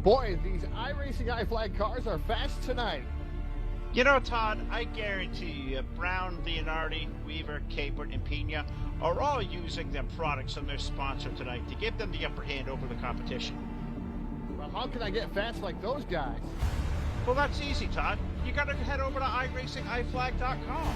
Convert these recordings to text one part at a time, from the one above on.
Boy, these iRacing iFlag cars are fast tonight. You know, Todd, I guarantee you, Brown, Leonardi, Weaver, Capert, and Pena are all using their products from their sponsor tonight to give them the upper hand over the competition. Well, how can I get fast like those guys? Well, that's easy, Todd. You gotta head over to iRacingIFlag.com.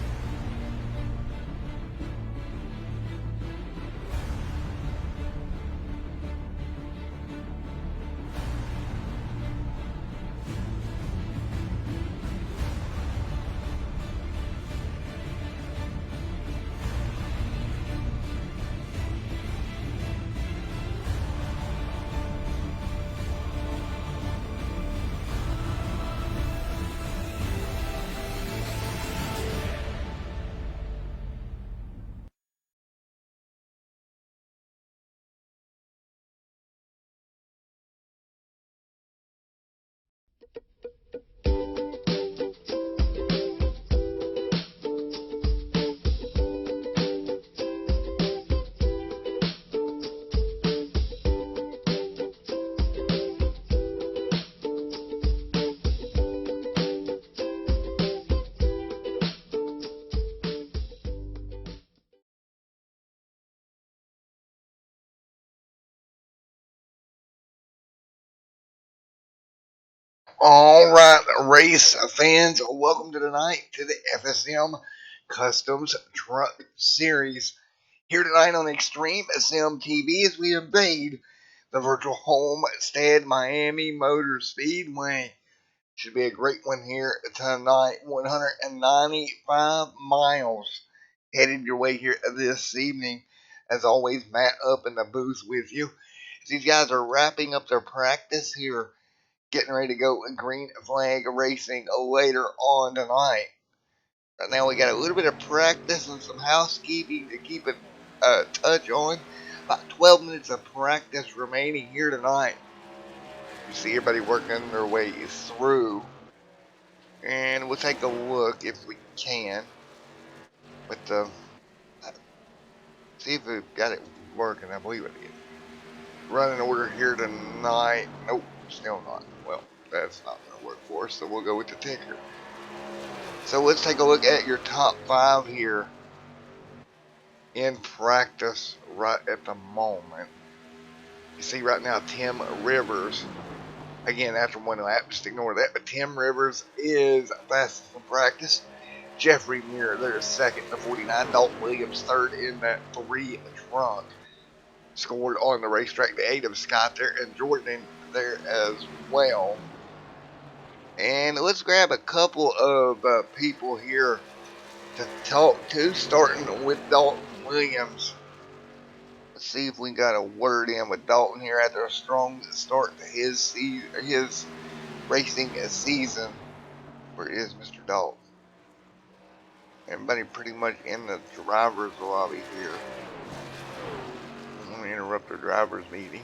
All right, race fans, welcome to tonight to the FSM Customs Truck Series. Here tonight on Extreme Sim TV as we invade the virtual Homestead Miami Motor Speedway. Should be a great one here tonight. 195 miles headed your way here this evening. As always, Matt up in the booth with you. These guys are wrapping up their practice here, getting ready to go green flag racing later on tonight. Right now we got a little bit of practice and some housekeeping to keep it touch on. About 12 minutes of practice remaining here tonight. You see everybody working their way through. And we'll take a look if we can. But see if we've got it working. I believe it is. Running order here tonight. Nope, still not. Well, that's not going to work for us, so we'll go with the ticker. So let's take a look at your top 5 here in practice right at the moment. You see right now Tim Rivers, again after one lap, just ignore that, but Tim Rivers is fastest in practice. Jeffrey Muir there second in the 49. Dalton Williams third in that 3 trunk. Scored on the racetrack, the 8 of Scott there, and Jordan there as well. And let's grab a couple of people here to talk to, starting with Dalton Williams. Let's see if we got a word in with Dalton here after a strong start to his racing season. Where is Mr. Dalton? Everybody pretty much in the driver's lobby here. I'm going to interrupt the driver's meeting.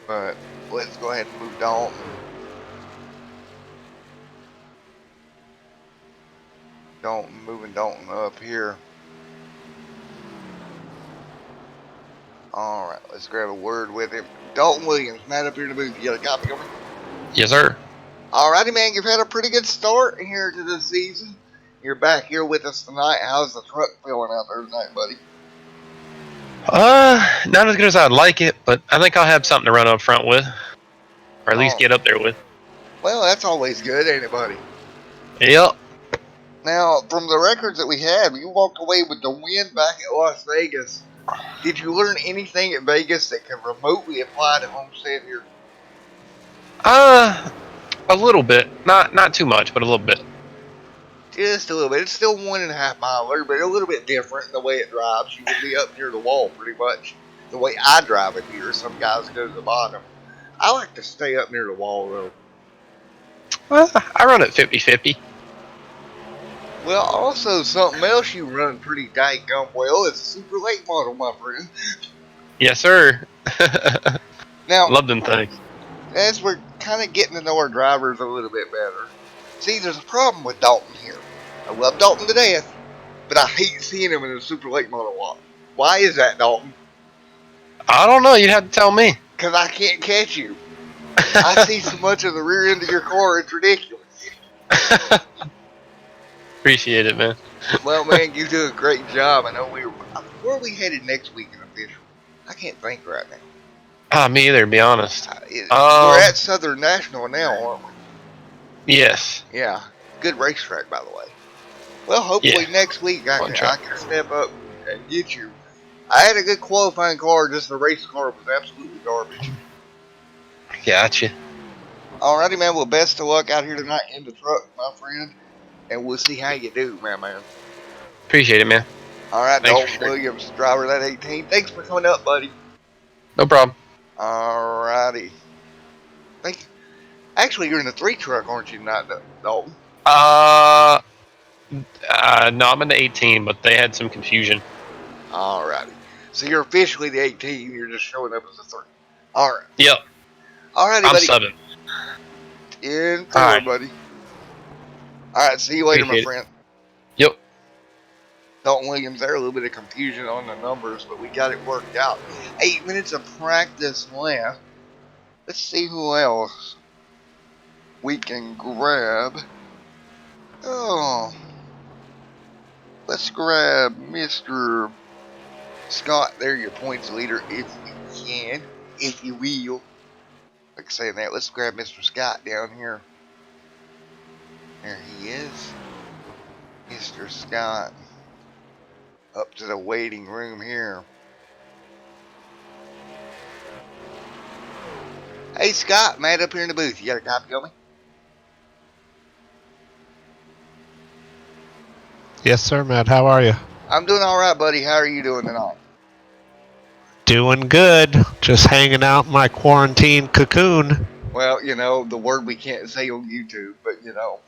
But let's go ahead and move Dalton. Moving Dalton up here. Alright, let's grab a word with him. Dalton Williams, Matt up here in the booth. You got a copy of me? Yes, sir. Alrighty, man, you've had a pretty good start here to the season. You're back here with us tonight. How's the truck feeling out there tonight, buddy? Not as good as I'd like it, but I think I'll have something to run up front with. Or at least get up there with. Well, that's always good, ain't it, buddy? Yep. Now, from the records that we have, you walked away with the win back at Las Vegas. Did you learn anything at Vegas that can remotely apply to Homestead here? A little bit. Not too much, but a little bit. Just a little bit. It's still 1.5 miler, but a little bit different in the way it drives. You would be up near the wall pretty much. The way I drive it here, some guys go to the bottom. I like to stay up near the wall, though. Well, I run at 50-50. Well, also something else you run pretty daggum well is a super late model, my friend. Yes, sir. Now, love them things. As we're kind of getting to know our drivers a little bit better, see, there's a problem with Dalton here. I love Dalton to death, but I hate seeing him in a super late model lot. Why is that, Dalton? I don't know. You'd have to tell me. Because I can't catch you. I see so much of the rear end of your car, it's ridiculous. Appreciate it, man. Well, man, you do a great job. I know where are we headed next week in official? I can't think right now. Me either, to be honest. We're at Southern National now, aren't we? Yes. Yeah, good racetrack, by the way. Well, hopefully Yeah. next week I Fun can track. step up and get you. I had a good qualifying car, just the race car was absolutely garbage. Gotcha. Alrighty, man. Well, best of luck out here tonight in the truck, my friend, and we'll see how you do, man. Appreciate it, man. All right, Thanks for Dalton sharing. Williams, driver of that 18. Thanks for coming up, buddy. No problem. Alrighty. Thank you. Actually, you're in the 3 truck, aren't you, not Dalton? No, I'm in the 18, but they had some confusion. Alrighty. So you're officially the 18. You're just showing up as a 3. All right. Yep. Alrighty, I'm buddy. 7. 10-4, All right. buddy. All right. See you later, my Appreciate it. friend. Yep. Dalton Williams there. A little bit of confusion on the numbers, but we got it worked out. 8 minutes of practice left. Let's see who else we can grab. Oh, let's grab Mr. Scott there, your points leader, if you can, if you will. Like saying that, let's grab Mr. Scott down here. There he is. Mr. Scott. Up to the waiting room here. Hey Scott, Matt up here in the booth. You got a copy of me? Yes, sir, Matt. How are you? I'm doing alright, buddy. How are you doing tonight? Doing good. Just hanging out in my quarantine cocoon. Well, you know, the word we can't say on YouTube, but you know.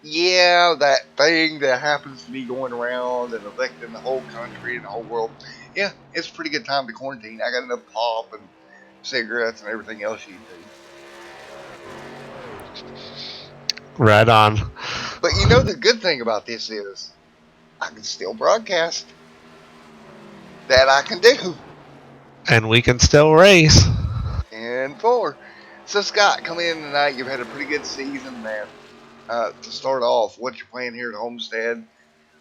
Yeah, that thing that happens to be going around and affecting the whole country and the whole world. Yeah, it's a pretty good time to quarantine. I got enough pop and cigarettes and everything else you do. Right on. But you know the good thing about this is I can still broadcast. That I can do. And we can still race. 10-4. So Scott, coming in tonight, you've had a pretty good season, man. To start off, what you're playing here at Homestead.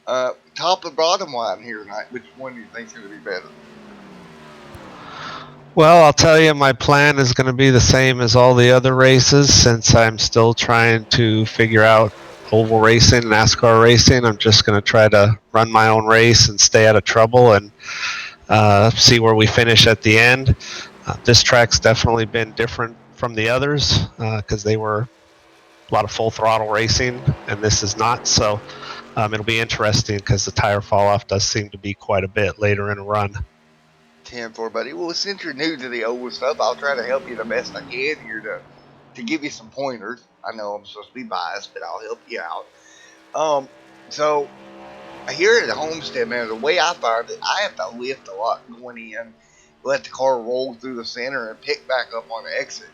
Top and bottom line here tonight. Which one do you think's going to be better? Well, I'll tell you, my plan is going to be the same as all the other races since I'm still trying to figure out oval racing, NASCAR racing. I'm just going to try to run my own race and stay out of trouble and see where we finish at the end. This track's definitely been different from the others because they were a lot of full throttle racing, and this is not. So it'll be interesting because the tire fall off does seem to be quite a bit later in a run. 10-4, buddy. Well, since you're new to the oval stuff, I'll try to help you the best I can here to give you some pointers. I know I'm supposed to be biased, but I'll help you out. So here at the Homestead, man, the way I find it, I have to lift a lot going in, let the car roll through the center, and pick back up on the exit.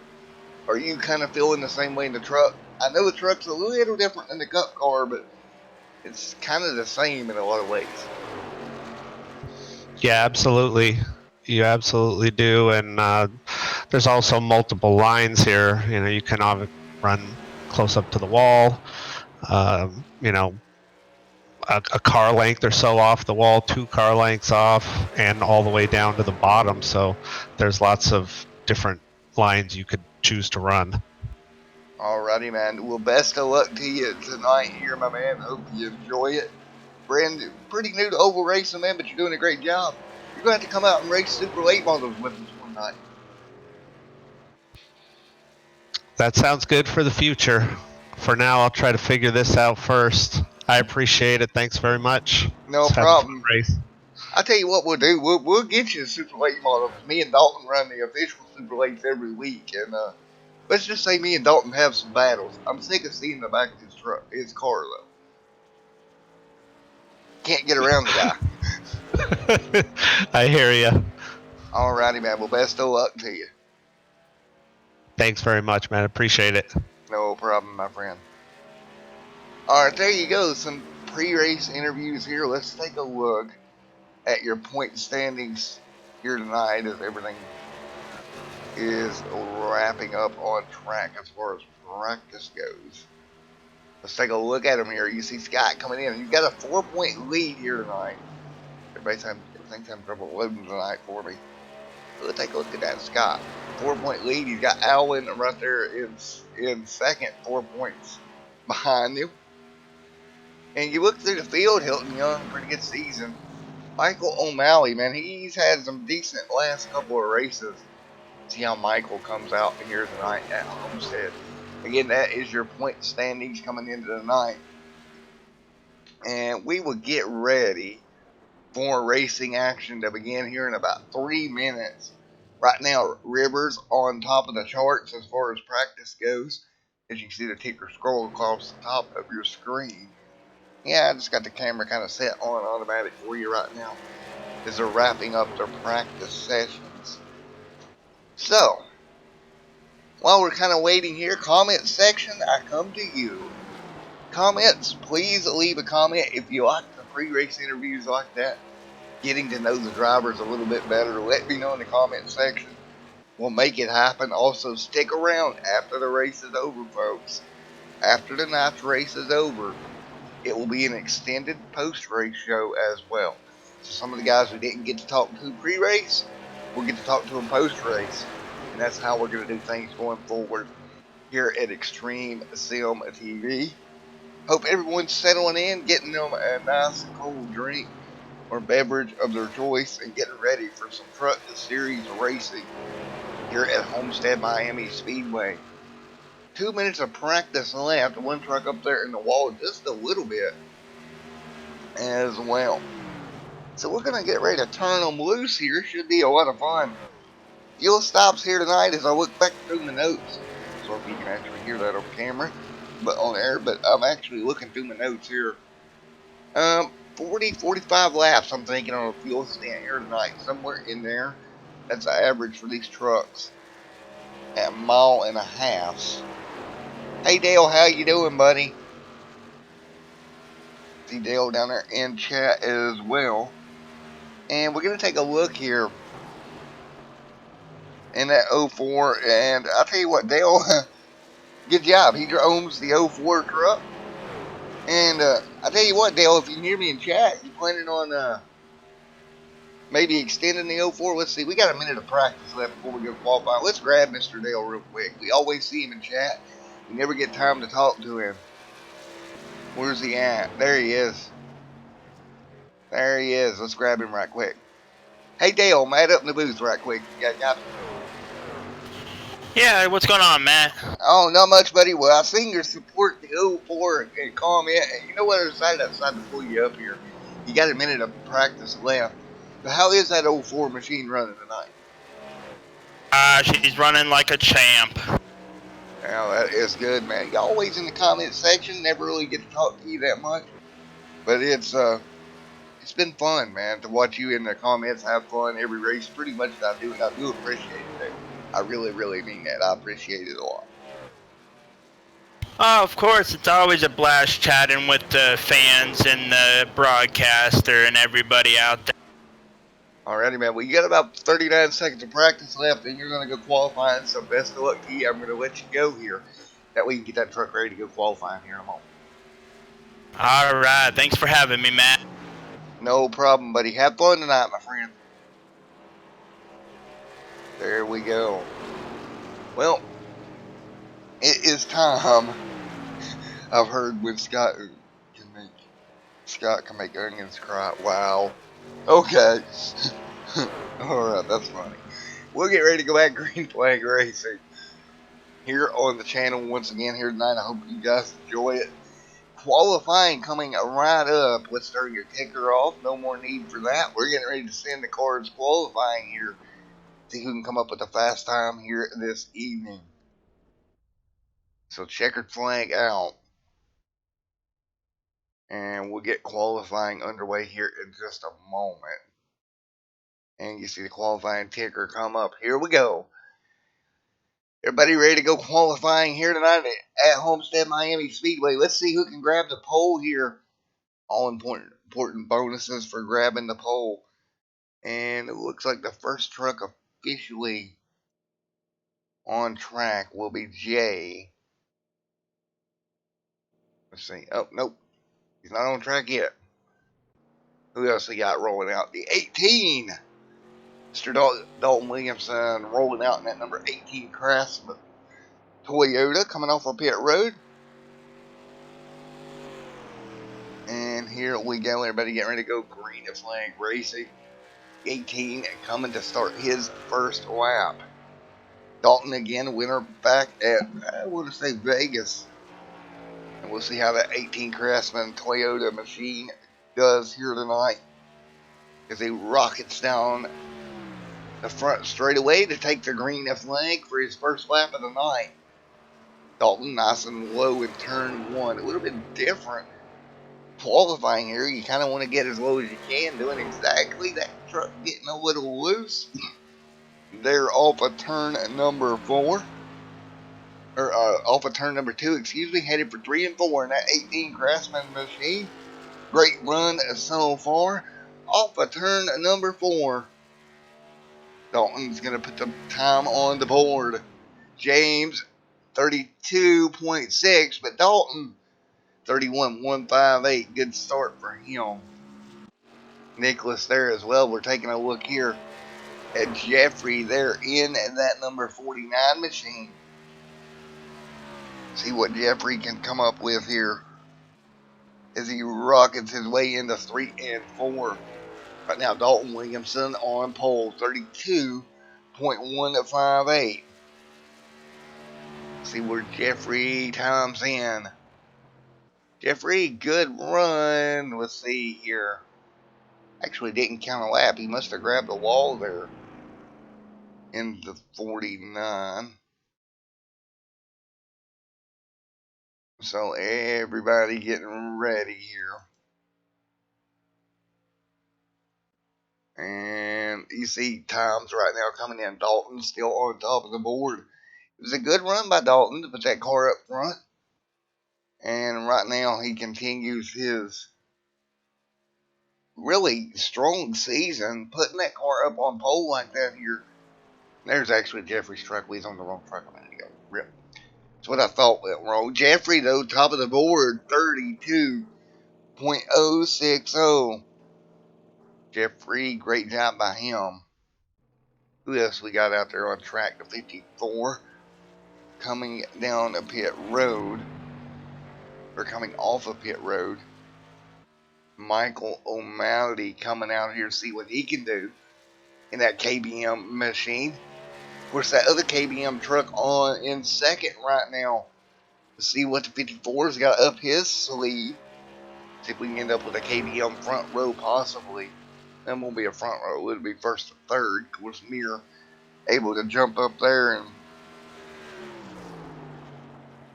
Are you kind of feeling the same way in the truck? I know the truck's a little different than the Cup car, but it's kind of the same in a lot of ways. Yeah, absolutely. You absolutely do. And there's also multiple lines here. You know, you can run close up to the wall. You know, a car length or so off the wall, 2 car lengths off, and all the way down to the bottom. So there's lots of different lines you could choose to run. Alrighty, man. Well, best of luck to you tonight here, my man. Hope you enjoy it. Brandon, pretty new to oval racing, man, but you're doing a great job. You're going to have to come out and race Super Late Models with us one night. That sounds good for the future. For now, I'll try to figure this out first. I appreciate it. Thanks very much. No problem. I'll tell you what we'll do. We'll get you a Super Late Model. Me and Dalton run the official Super Lates every week, and let's just say me and Dalton have some battles. I'm sick of seeing the back of his car, though. Can't get around the guy. I hear you. Alrighty, man. Well, best of luck to you. Thanks very much, man. Appreciate it. No problem, my friend. Alright, there you go. Some pre-race interviews here. Let's take a look at your point standings here tonight as everything is wrapping up on track as far as practice goes. Let's take a look at him here. You see Scott coming in. You've got a 4-point lead here tonight. Everybody's having trouble loading tonight for me. Let's take a look at that Scott. 4-point lead. He's got Alwyn right there in second, 4 points behind him. And you look through the field, Hilton Young, pretty good season. Michael O'Malley, man, he's had some decent last couple of races. See how Michael comes out here tonight at Homestead. Again, that is your point standings coming into the night. And we will get ready for racing action to begin here in about 3 minutes. Right now, Rivers on top of the charts as far as practice goes. As you can see the ticker scroll across the top of your screen. Yeah, I just got the camera kind of set on automatic for you right now as they're wrapping up their practice sessions. So, while we're kind of waiting here, comment section, I come to you. Comments, please leave a comment if you like the pre-race interviews like that. Getting to know the drivers a little bit better. Let me know in the comment section. We'll make it happen. Also, stick around after the race is over, folks. After the night's race is over, it will be an extended post-race show as well. So some of the guys we didn't get to talk to pre-race, we'll get to talk to them post-race. And that's how we're going to do things going forward here at Extreme Sim TV. Hope everyone's settling in, getting them a nice cold drink or beverage of their choice, and getting ready for some Truck Series racing here at Homestead Miami Speedway. 2 minutes of practice left. One truck up there in the wall just a little bit as well. So we're going to get ready to turn them loose here. Should be a lot of fun. Fuel stops here tonight as I look back through my notes. So if you can actually hear that on camera, but on air, but I'm actually looking through my notes here. 40, 45 laps, I'm thinking, on a fuel stand here tonight, somewhere in there. That's the average for these trucks at 1.5 miles. Hey Dale, how you doing, buddy? See Dale down there in chat as well. And we're going to take a look here in that 04, and I'll tell you what, Dale, good job. He owns the 04 truck. And I'll tell you what, Dale, if you can hear me in chat, you planning on maybe extending the 04? Let's see, we got a minute of practice left before we go qualify. Let's grab Mr. Dale real quick. We always see him in chat. We never get time to talk to him. Where's he at? There he is. There he is. Let's grab him right quick. Hey Dale, Matt up in the booth right quick. Got Yeah, what's going on, Matt? Oh, not much, buddy. Well, I seen your support the 04 and comment, and you know what I decided to pull you up here. You got a minute of practice left. But how is that 04 machine running tonight? She's running like a champ. Well, that is good, man. You always in the comment section, never really get to talk to you that much. But it's been fun, man, to watch you in the comments have fun every race. Pretty much I do appreciate it. I really, really mean that. I appreciate it a lot. Oh, of course, it's always a blast chatting with the fans and the broadcaster and everybody out there. Alrighty, man. Well, you got about 39 seconds of practice left, and you're going to go qualifying, so best of luck to you. I'm going to let you go here. That way you can get that truck ready to go qualifying here in a moment. All right, thanks for having me, Matt. No problem, buddy. Have fun tonight, my friend. There we go. Well, it is time. I've heard when Scott can make onions cry. Wow. Okay. Alright, that's funny. We'll get ready to go back green flag racing here on the channel once again here tonight. I hope you guys enjoy it. Qualifying coming right up. Let's turn your ticker off. No more need for that. We're getting ready to send the cars qualifying here. See who can come up with a fast time here this evening. So checkered flag out. And we'll get qualifying underway here in just a moment. And you see the qualifying ticker come up. Here we go. Everybody ready to go qualifying here tonight at Homestead Miami Speedway. Let's see who can grab the pole here. All important bonuses for grabbing the pole. And it looks like the first truck officially on track will be Jay. Let's see. Oh, nope. He's not on track yet. Who else we got rolling out? The 18. Mr. Dalton Williamson rolling out in that number 18 Craftsman Toyota coming off of pit road. And here we go. Everybody getting ready to go green flag racing. 18 coming to start his first lap. Dalton again, winner back at, I want to say Vegas. And we'll see how that 18 Craftsman Toyota machine does here tonight, as he rockets down the front straightaway to take the green flag for his first lap of the night. Dalton nice and low in turn one. It would have been different qualifying here. You kind of want to get as low as you can, doing exactly that. Truck getting a little loose. They're off of turn number 4. Or off of turn number 2, excuse me, headed for 3 and 4 in that 18 Craftsman machine. Great run so far. Off of turn number 4. Dalton's going to put the time on the board. James, 32.6, but Dalton, 31.158. Good start for him. Nicholas there as well. We're taking a look here at Jeffrey there in that number 49 machine. See what Jeffrey can come up with here as he rockets his way into 3 and 4. Right now, Dalton Williamson on pole, 32.158. See where Jeffrey times in. Jeffrey, good run. Let's see here. Actually didn't count a lap. He must have grabbed the wall there in the 49. So everybody getting ready here. And you see times right now coming in. Dalton still on top of the board. It was a good run by Dalton to put that car up front. And right now he continues his really strong season, putting that car up on pole like that here. There's actually Jeffrey's truck. He's on the wrong truck a minute ago. Rip. That's what I thought went wrong. Jeffrey, though, top of the board, 32.060. Jeffrey, great job by him. Who else we got out there on track to 54? Coming down a pit road, or coming off of pit road. Michael O'Malley coming out here to see what he can do in that KBM machine. Of course, that other KBM truck on in second right now. Let's see what the 54's got up his sleeve. See if we can end up with a KBM front row possibly. That won't be a front row. It'll be first and third. Of course, Mir able to jump up there and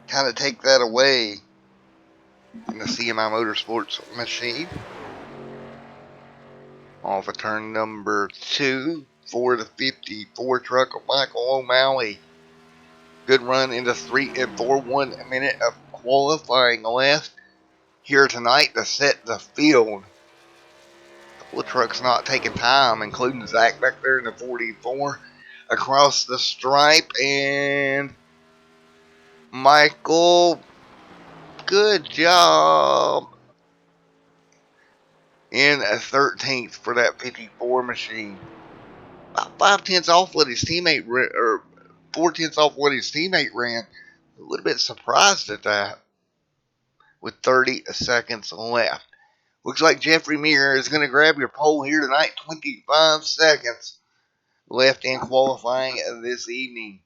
kind of take that away in the CMI Motorsports machine. Off of turn number 2 for the 54 truck of Michael O'Malley. Good run into 3 and 4. 1 minute of qualifying left here tonight to set the field. A couple of trucks not taking time, including Zach back there in the 44. Across the stripe, and Michael, good job. In a 13th for that 54 machine. About 5/10 off what his teammate, or 4/10 off what his teammate ran. A little bit surprised at that. With 30 seconds left. Looks like Jeffrey Mir is going to grab your pole here tonight. 25 seconds left in qualifying this evening.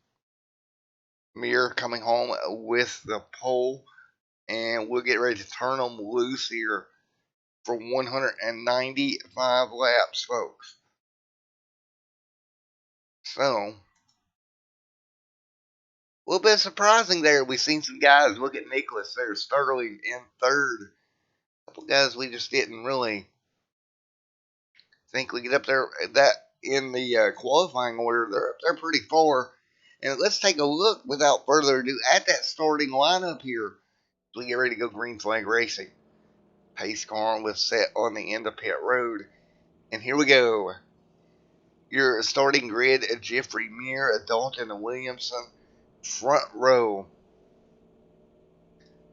Mir coming home with the pole. And we'll get ready to turn them loose here for 195 laps, folks. So, a little bit surprising there. We've seen some guys. Look at Nicholas there. Sterling in third. A couple guys we just didn't really think we get up there that in the qualifying order. They're up there pretty far. And let's take a look without further ado at that starting lineup here. As we get ready to go green flag racing. Pace car was set on the end of pit road. And here we go. Your starting grid: Jeffrey Muir, Dalton Williamson, front row.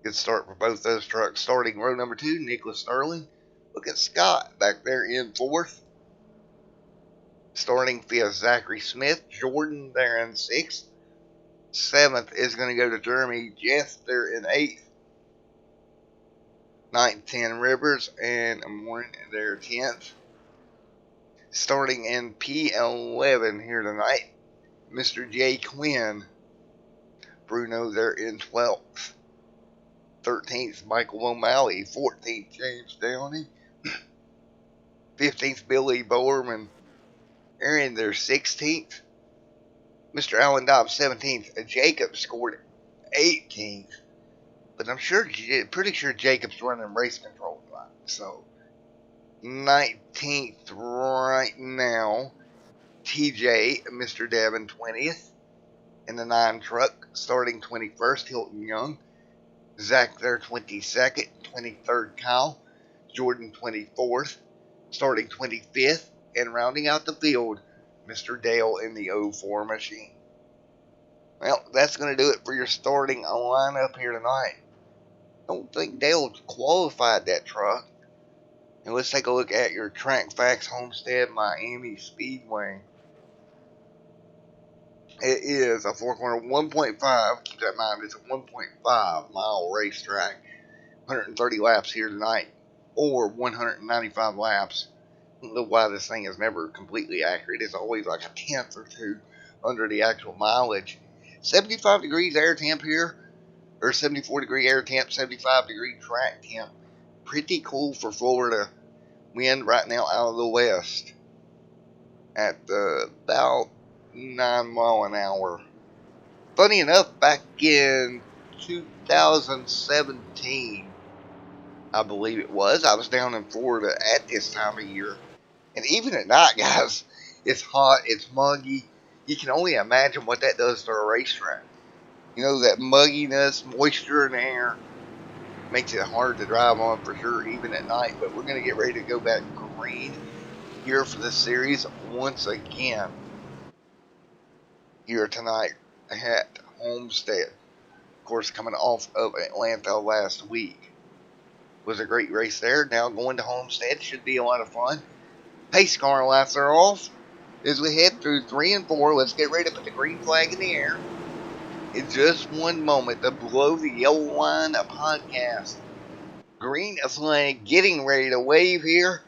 Good start for both those trucks. Starting row number 2, Nicholas Sterling. Look at Scott back there in 4th. Starting 5th, Zachary Smith. Jordan there in 6th. 7th is going to go to Jeremy Jeff there in 8th. 9th, 10 Rivers, and Warren there 10th. Starting in P11 here tonight, Mr. J. Quinn. Bruno there in 12th. 13th, Michael O'Malley. 14th, James Downey. 15th, Billy Borman. Aaron there 16th. Mr. Allen Dobbs 17th. Jacob scored 18th. But I'm pretty sure Jacob's running race control tonight. So 19th right now. TJ, Mr. Devon 20th. In the 9 truck, starting 21st, Hilton Young. Zach there 22nd. 23rd, Kyle. Jordan 24th. Starting 25th. And rounding out the field, Mr. Dale in the 04 machine. Well, that's going to do it for your starting lineup here tonight. I don't think Dale qualified that truck. And let's take a look at your Track Facts Homestead Miami Speedway. It is a 4-corner 1.5. Keep that in mind, it's a 1.5 mile racetrack. 130 laps here tonight, or 195 laps. I don't know why this thing is never completely accurate. It's always like a tenth or two under the actual mileage. 75 degrees air temp here, or 74 degree air temp, 75 degree track temp. Pretty cool for Florida. Wind right now out of the west at about 9 mile an hour. Funny enough, back in 2017, I believe it was, I was down in Florida at this time of year. And even at night, guys, it's hot, it's muggy. You can only imagine what that does to a racetrack. You know, that mugginess, moisture in the air, makes it hard to drive on for sure, even at night. But we're going to get ready to go back green here for this series once again. Here tonight at Homestead. Of course, coming off of Atlanta last week. Was a great race there. Now going to Homestead should be a lot of fun. Pace car lights are off as we head through 3 and 4. Let's get ready to put the green flag in the air. In just one moment to blow the yellow line podcast. Green flag getting ready to wave here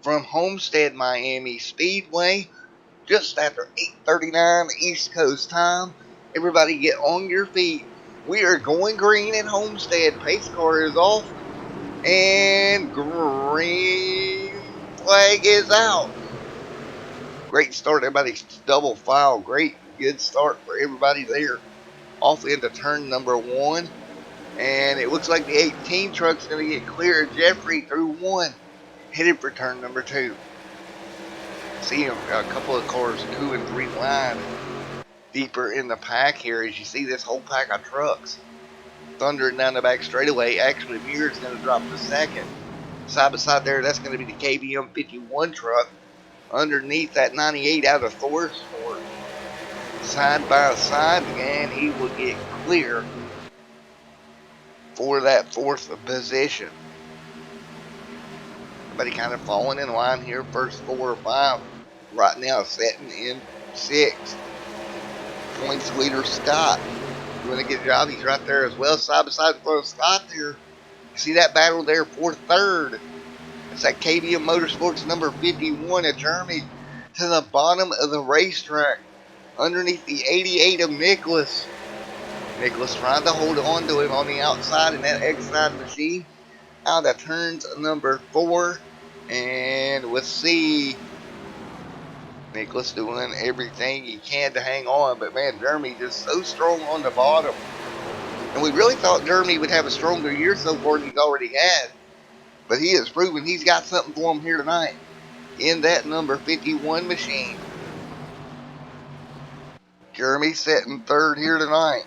from Homestead Miami Speedway just after 8:39 East Coast time. Everybody get on your feet. We are going green at Homestead. Pace car is off and green flag is out. Great start. Everybody's double file. Great, good start for everybody there. Off into turn number 1. And it looks like the 18 truck's going to get clear. Jeffrey through 1. Headed for turn number 2. See a couple of cars 2 and 3 line deeper in the pack here as you see this whole pack of trucks thundering down the back straightaway. Actually, Muir's going to drop to 2nd. Side by side there, that's going to be the KBM 51 truck. Underneath that 98 out of Thorsport. Side by side, and he will get clear for that 4th position. Everybody kind of falling in line here. First 4 or 5 right now sitting in 6th. Points leader Scott doing a good job. He's right there as well. Side by side for Scott there. You see that battle there for 3rd. It's that KBM Motorsports number 51 at Jeremy to the bottom of the racetrack. Underneath the 88 of Nicholas. Nicholas trying to hold on to him on the outside in that X-side machine. Out of turns number 4. And we'll see Nicholas doing everything he can to hang on. But man, Jeremy just so strong on the bottom. And we really thought Jeremy would have a stronger year so far than he's already had. But he has proven he's got something for him here tonight in that number 51 machine. Jeremy sitting 3rd here tonight.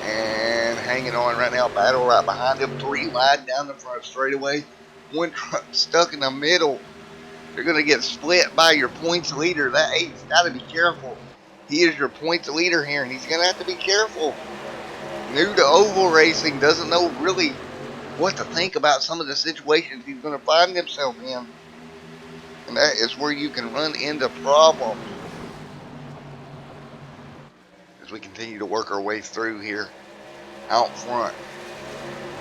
And hanging on right now. Battle right behind him. 3 wide down the front straightaway. one truck stuck in the middle. They're going to get split by your points leader. That eight's got to be careful. He is your points leader here, and he's going to have to be careful. New to oval racing, doesn't know really what to think about some of the situations he's going to find himself in. And that is where you can run into problems. As we continue to work our way through here. Out front,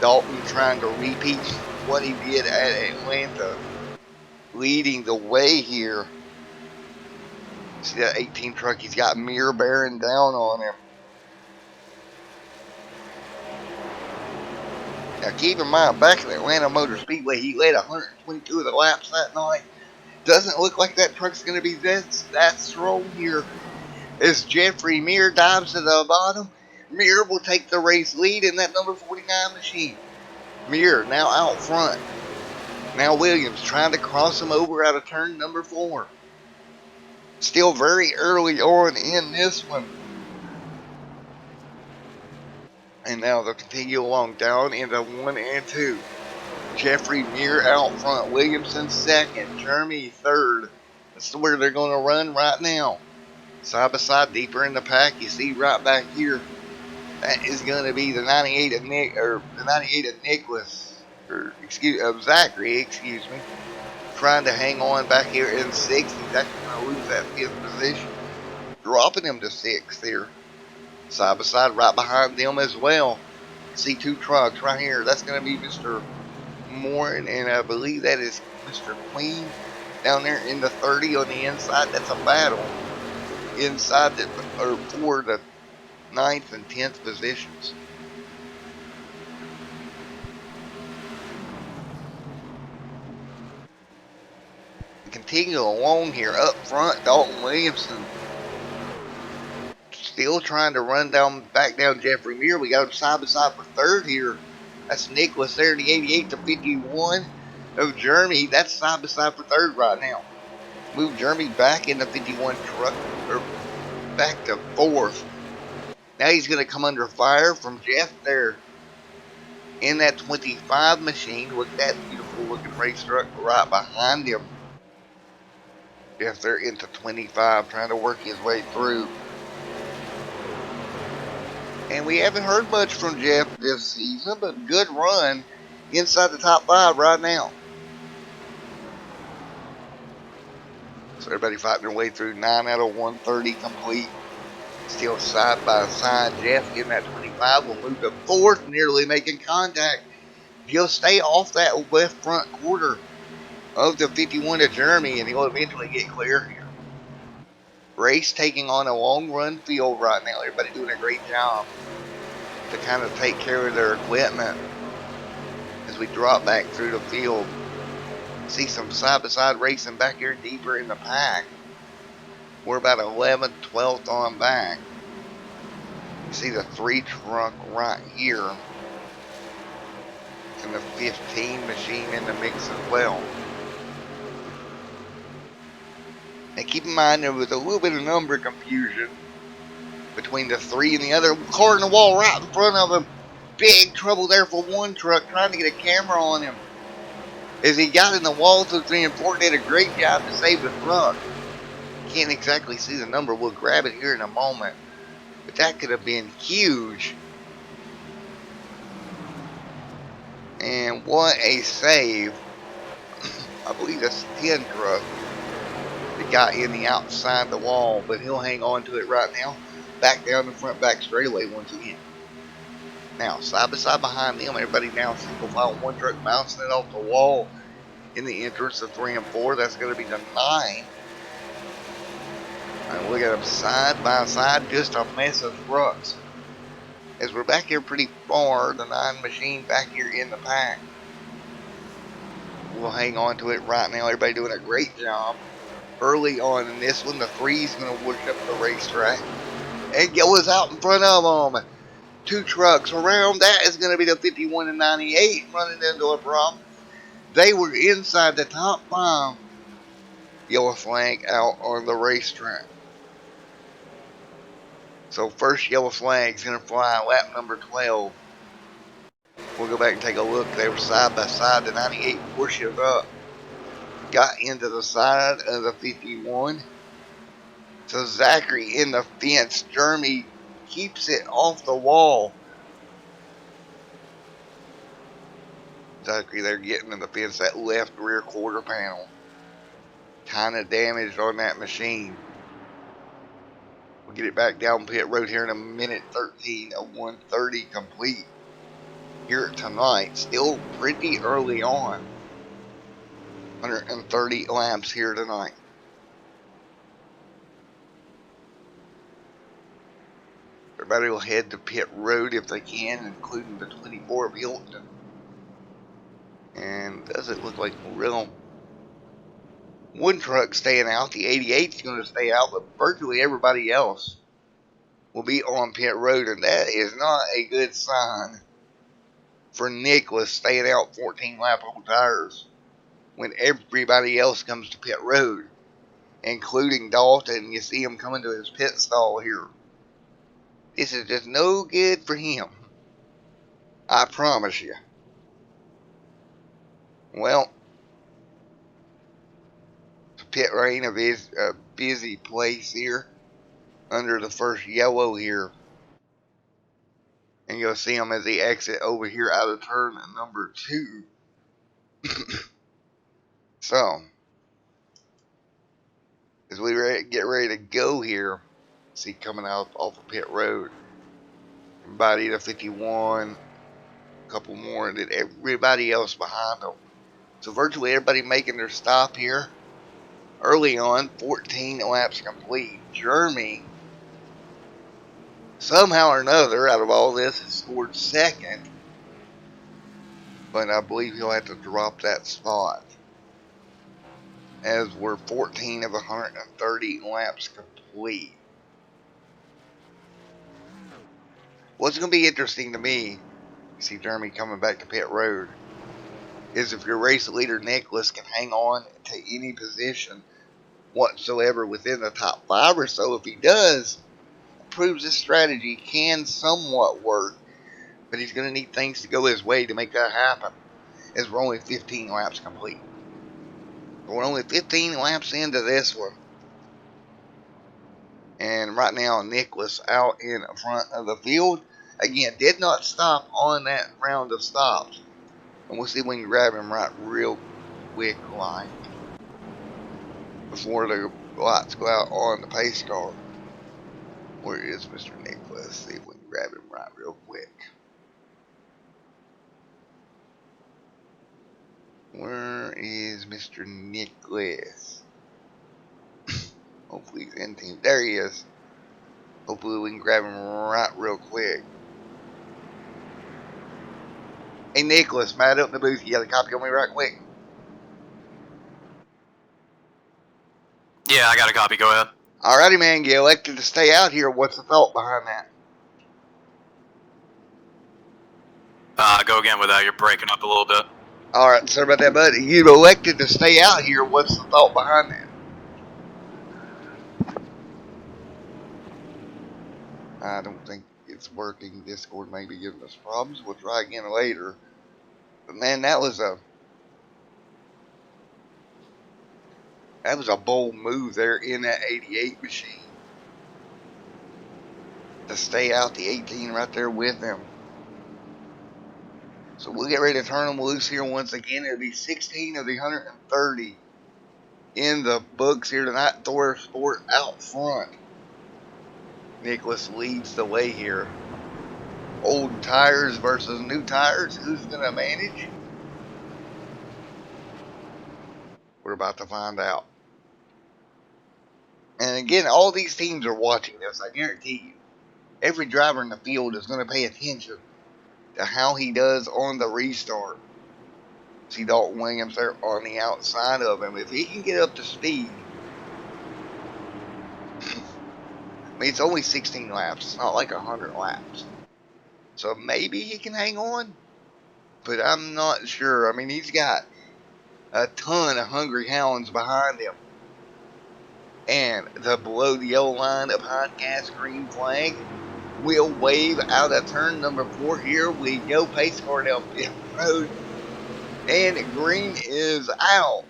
Dalton trying to repeat what he did at Atlanta. Leading the way here. See that 18 truck? He's got Mir bearing down on him. Now keep in mind, back at Atlanta Motor Speedway, he led 122 of the laps that night. Doesn't look like that truck's going to be that strong here. As Jeffrey Mir dives to the bottom, Mir will take the race lead in that number 49 machine. Mir now out front. Now Williams trying to cross him over out of turn number 4. Still very early on in this one. And now they'll continue along down into 1 and 2. Jeffrey Mir out front. Williamson second. Jeremy third. That's where they're going to run right now. Side by side, deeper in the pack. You see right back here. That is going to be the 98 of Nicholas, or Zachary. Excuse me. Trying to hang on back here in 6th. He's actually going to lose that 5th position, dropping him to 6th here. Side by side, right behind them as well. See 2 trucks right here. That's going to be Mr. Moore, and I believe that is Mr. Queen down there in the 30 on the inside. That's a battle inside for the 9th and 10th positions. Continue along here up front. Dalton Williamson still trying to run back down Jeffrey Mir. We got him side by side for 3rd here. That's Nicholas there in the 88 to 51 of Jeremy. That's side by side for 3rd right now. Move Jeremy back in the 51 truck, or back to 4th. Now he's going to come under fire from Jeff there in that 25 machine. Look at that beautiful looking race truck right behind him. Jeff there into 25, trying to work his way through. And we haven't heard much from Jeff this season, but good run inside the top 5 right now. So everybody fighting their way through. 9 out of 130 complete. Still side by side. Jeff in that 25 will move to 4th, nearly making contact. He'll stay off that left front quarter of the 51 of Jeremy, and he'll eventually get clear here. Race taking on a long run field right now. Everybody doing a great job to kind of take care of their equipment as we drop back through the field. See some side-by-side racing back here deeper in the pack. We're about 11th, 12th on back. You see the 3 truck right here. And the 15 machine in the mix as well. And keep in mind there was a little bit of number confusion between the 3 and the other car in the wall right in front of him. Big trouble there for 1 truck trying to get a camera on him. As he got in the wall to 3 and 4, did a great job to save the truck. Can't exactly see the number. We'll grab it here in a moment. But that could have been huge. And what a save. I believe that's the 10 truck that got in the outside the wall, but he'll hang on to it right now. Back down the front back straightaway once again. Now, side by side behind them, everybody now single file. 1 truck bouncing it off the wall in the entrance of 3 and 4. That's going to be the 9. And look at them side by side, just a mess of trucks. As we're back here pretty far, the 9 machine back here in the pack. We'll hang on to it right now. Everybody doing a great job. Early on in this one, the 3's going to work up the racetrack. And goes out in front of them. 2 trucks around. That is going to be the 51 and 98 running into a problem. They were inside the top 5. Yellow flag out on the racetrack. So first yellow flag is going to fly lap number 12. We'll go back and take a look. They were side by side. The 98 Porsche up. Got into the side of the 51. So Zachary in the fence. Jeremy keeps it off the wall. Zachary there getting in the fence. That left rear quarter panel. Kind of damaged on that machine. We'll get it back down pit road here in a minute 13 of 130 complete here tonight. Still pretty early on. 130 laps here tonight. Everybody will head to pit road if they can, including the 24 of Hilton. And does it look like real one truck staying out? The 88 is going to stay out, but virtually everybody else will be on pit road, and that is not a good sign for Nicholas staying out 14 lap on tires when everybody else comes to pit road, including Dalton. You see him coming to his pit stall here. This is just no good for him, I promise you. Well, pit lane of his busy place here under the first yellow here, and you'll see him as he exit over here out of turn number 2. So as we get ready to go here, see coming out off of pit road, everybody to 51, a couple more, and then everybody else behind them. So virtually everybody making their stop here early on. 14 laps complete. Jeremy, somehow or another, out of all this, has scored second, but I believe he'll have to drop that spot, as we're 14 of 130 laps complete. What's going to be interesting to me, you see Jeremy coming back to pit road, is if your race leader Nicholas can hang on to any position whatsoever within the top 5 or so. If he does, it proves this strategy can somewhat work, but he's going to need things to go his way to make that happen, as we're only 15 laps complete. We're only 15 laps into this one. And right now, Nicholas out in front of the field. Again, did not stop on that round of stops. And we'll see if we can grab him right real quick, like, before the lights go out on the pace car. Where is Mr. Nicholas? See if we can grab him right real quick. Where is Mr. Nicholas? Hopefully he's in team. There he is. Hopefully we can grab him right real quick. Hey Nicholas, Matt up in the booth. You got a copy on me right quick? Yeah, I got a copy. Go ahead. Alrighty, man. You elected to stay out here. What's the thought behind that? Go again with that. You're breaking up a little bit. Alright, sorry about that, bud. You elected to stay out here. What's the thought behind that? I don't think it's working. Discord may be giving us problems. We'll try again later. But man, that was a bold move there in that 88 machine to stay out the 18 right there with them. So we'll get ready to turn them loose here once again. It'll be 16 of the 130 in the books here tonight. Thor Sport out front. Nicholas leads the way here. Old tires versus new tires. Who's going to manage? We're about to find out. And again, all these teams are watching this. I guarantee you. Every driver in the field is going to pay attention to how he does on the restart. See Dalton Williams there on the outside of him. If he can get up to speed, I mean, it's only 16 laps. It's not like 100 laps. So maybe he can hang on, but I'm not sure. I mean, he's got a ton of hungry hounds behind him. And the below the yellow line of hot gas green flag We'll wave out of turn number 4. Here we go. Pace car down pit road. And green is out.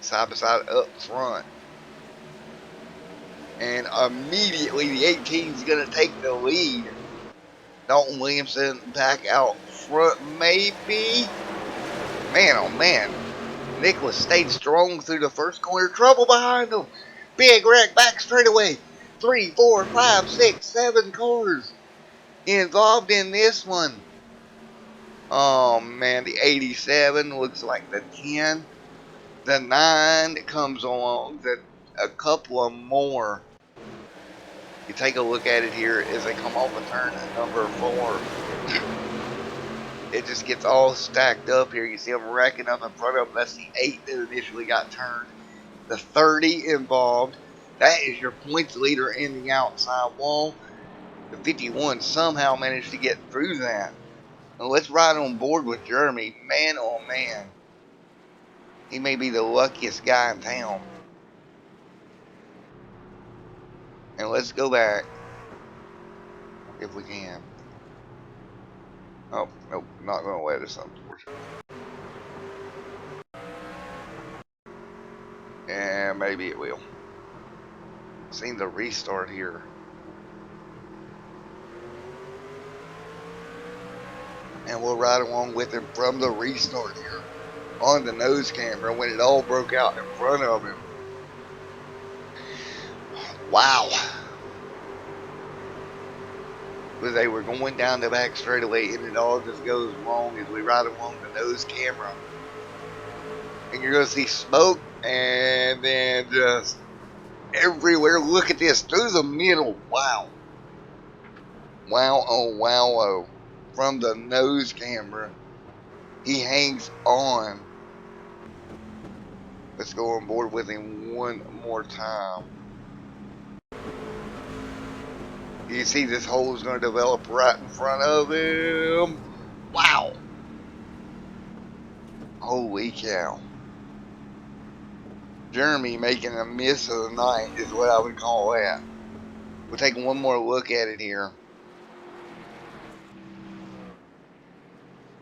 Side by side up front. And immediately the 18 is going to take the lead. Dalton Williamson back out front, maybe. Man, oh man. Nicholas stayed strong through the first corner. Trouble behind him. Big wreck back straightaway. 3, 4, 5, 6, 7 cars involved in this one. Oh man, the 87 looks like the 10. The 9 comes along. A couple of more. You take a look at it here as they come off of turn number 4. It just gets all stacked up here. You see them racking up in front of them. That's the 8 that initially got turned. The 30 involved. That is your points leader in the outside wall. The 51 somehow managed to get through that. Now let's ride on board with Jeremy. Man, oh man. He may be the luckiest guy in town. And let's go back. If we can. Oh, nope. Not going to let us, unfortunately. And maybe it will. Seen the restart here. And we'll ride along with him from the restart here on the nose camera when it all broke out in front of him. Wow. But they were going down the back straightaway and it all just goes wrong as we ride along the nose camera. And you're going to see smoke and then just everywhere. Look at this through the middle. Wow. Wow, oh, wow, oh. From the nose camera. He hangs on. Let's go on board with him one more time. You see this hole is going to develop right in front of him. Wow. Holy cow. Jeremy making a miss of the night is what I would call that. We'll take one more look at it here.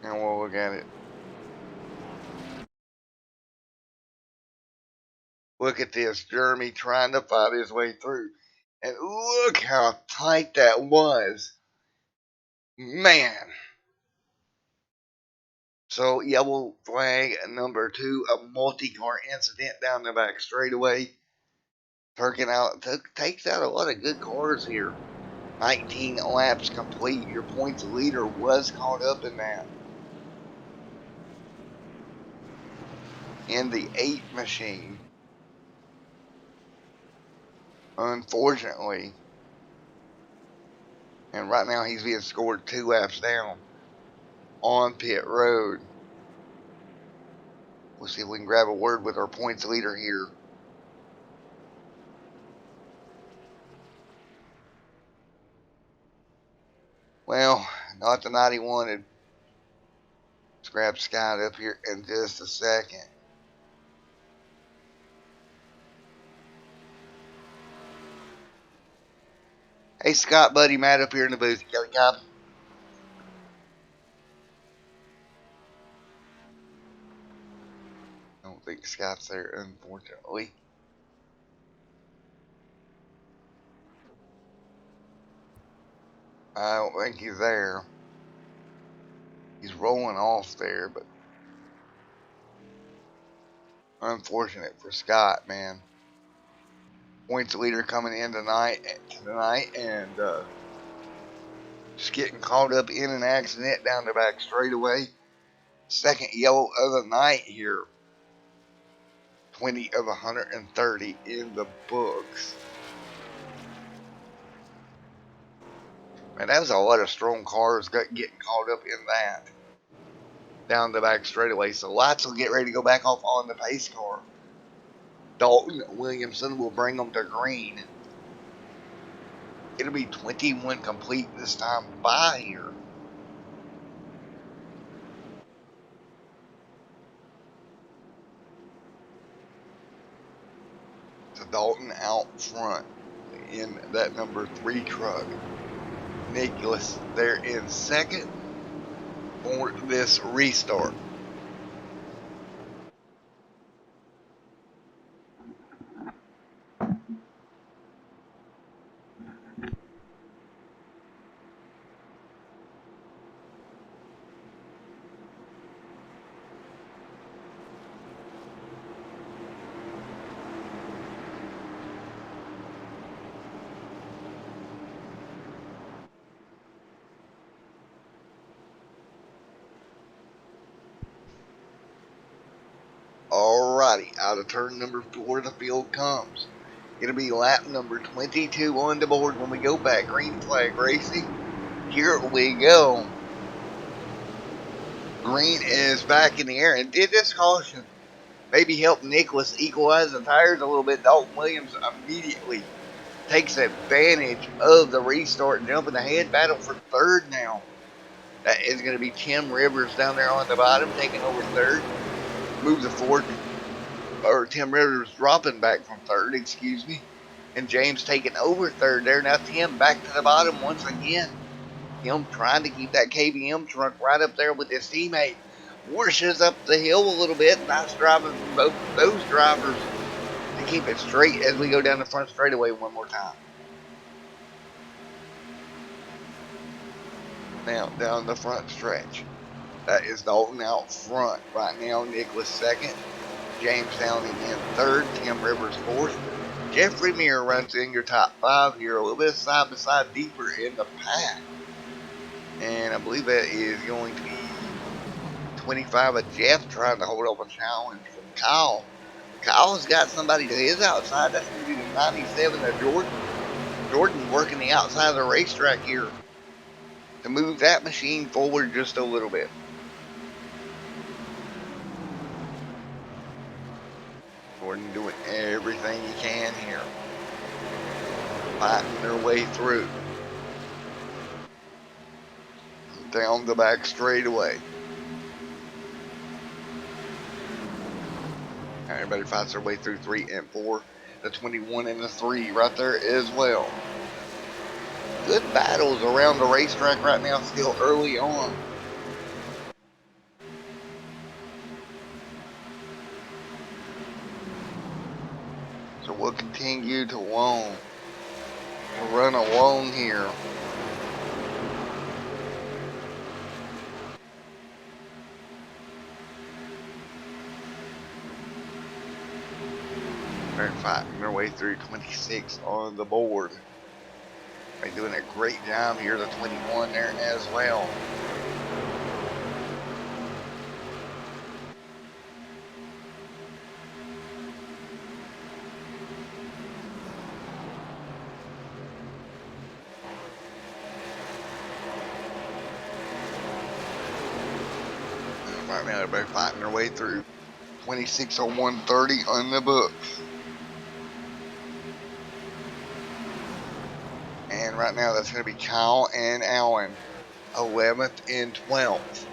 And we'll look at it. Look at this. Jeremy trying to fight his way through. And look how tight that was. Man. So, yellow flag number 2, a multi-car incident down the back straightaway. Takes out a lot of good cars here. 19 laps complete. Your points leader was caught up in that. In the 8 machine. Unfortunately. And right now he's being scored 2 laps down on pit road. We'll see if we can grab a word with our points leader here. Well, not the night he wanted. Let's grab Scott up here in just a second. Hey Scott, buddy, Matt up here in the booth. You got a copy? I don't think Scott's there, unfortunately. I don't think he's there. He's rolling off there, but unfortunate for Scott, man. Points leader coming in tonight and just getting caught up in an accident down the back straightaway. Second yellow of the night here. 20 of 130 in the books. Man, that was a lot of strong cars getting caught up in that. Down the back straightaway. So lights will get ready to go back off on the pace car. Dalton Williamson will bring them to green. It'll be 21 complete this time by here. So Dalton out front. in that number 3 truck. Nicholas there in second for this restart. Alrighty, out of turn number 4, the field comes. It'll be lap number 22 on the board when we go back. Green flag racing. Here we go. Green is back in the air, and did this caution maybe help Nicholas equalize the tires a little bit? Dalton Williams immediately takes advantage of the restart, jumping ahead. Battle for third now. That is going to be Tim Rivers down there on the bottom, taking over third. Moves it forward. Or Tim Rivers dropping back from third, excuse me. And James taking over third there. Now Tim back to the bottom once again. Him trying to keep that KBM truck right up there with his teammate. Washes up the hill a little bit. Nice driving from both of those drivers to keep it straight as we go down the front straightaway one more time. Now down the front stretch. That is Dalton out front. Right now Nicholas second. James Downing in third. Tim Rivers fourth. Jeffrey Meir runs in your top 5 here. A little bit side by side deeper in the pack. And I believe that is going to be 25 of Jeff trying to hold up a challenge from Kyle. Kyle's got somebody to his outside. That's going to be the 97 of Jordan. Jordan working the outside of the racetrack here to move that machine forward just a little bit. Jordan doing everything he can here. Fighting their way through. Down the back straightaway. Everybody fights their way through 3 and 4. The 21 and the 3 right there as well. Good battles around the racetrack right now, still early on. So we'll continue to run along here. They're fighting their way through 26 on the board. They're doing a great job here, the 21 there as well. Right now everybody fighting their way through 26 on 130 on the books. And right now that's going to be Kyle and Allen, 11th and 12th.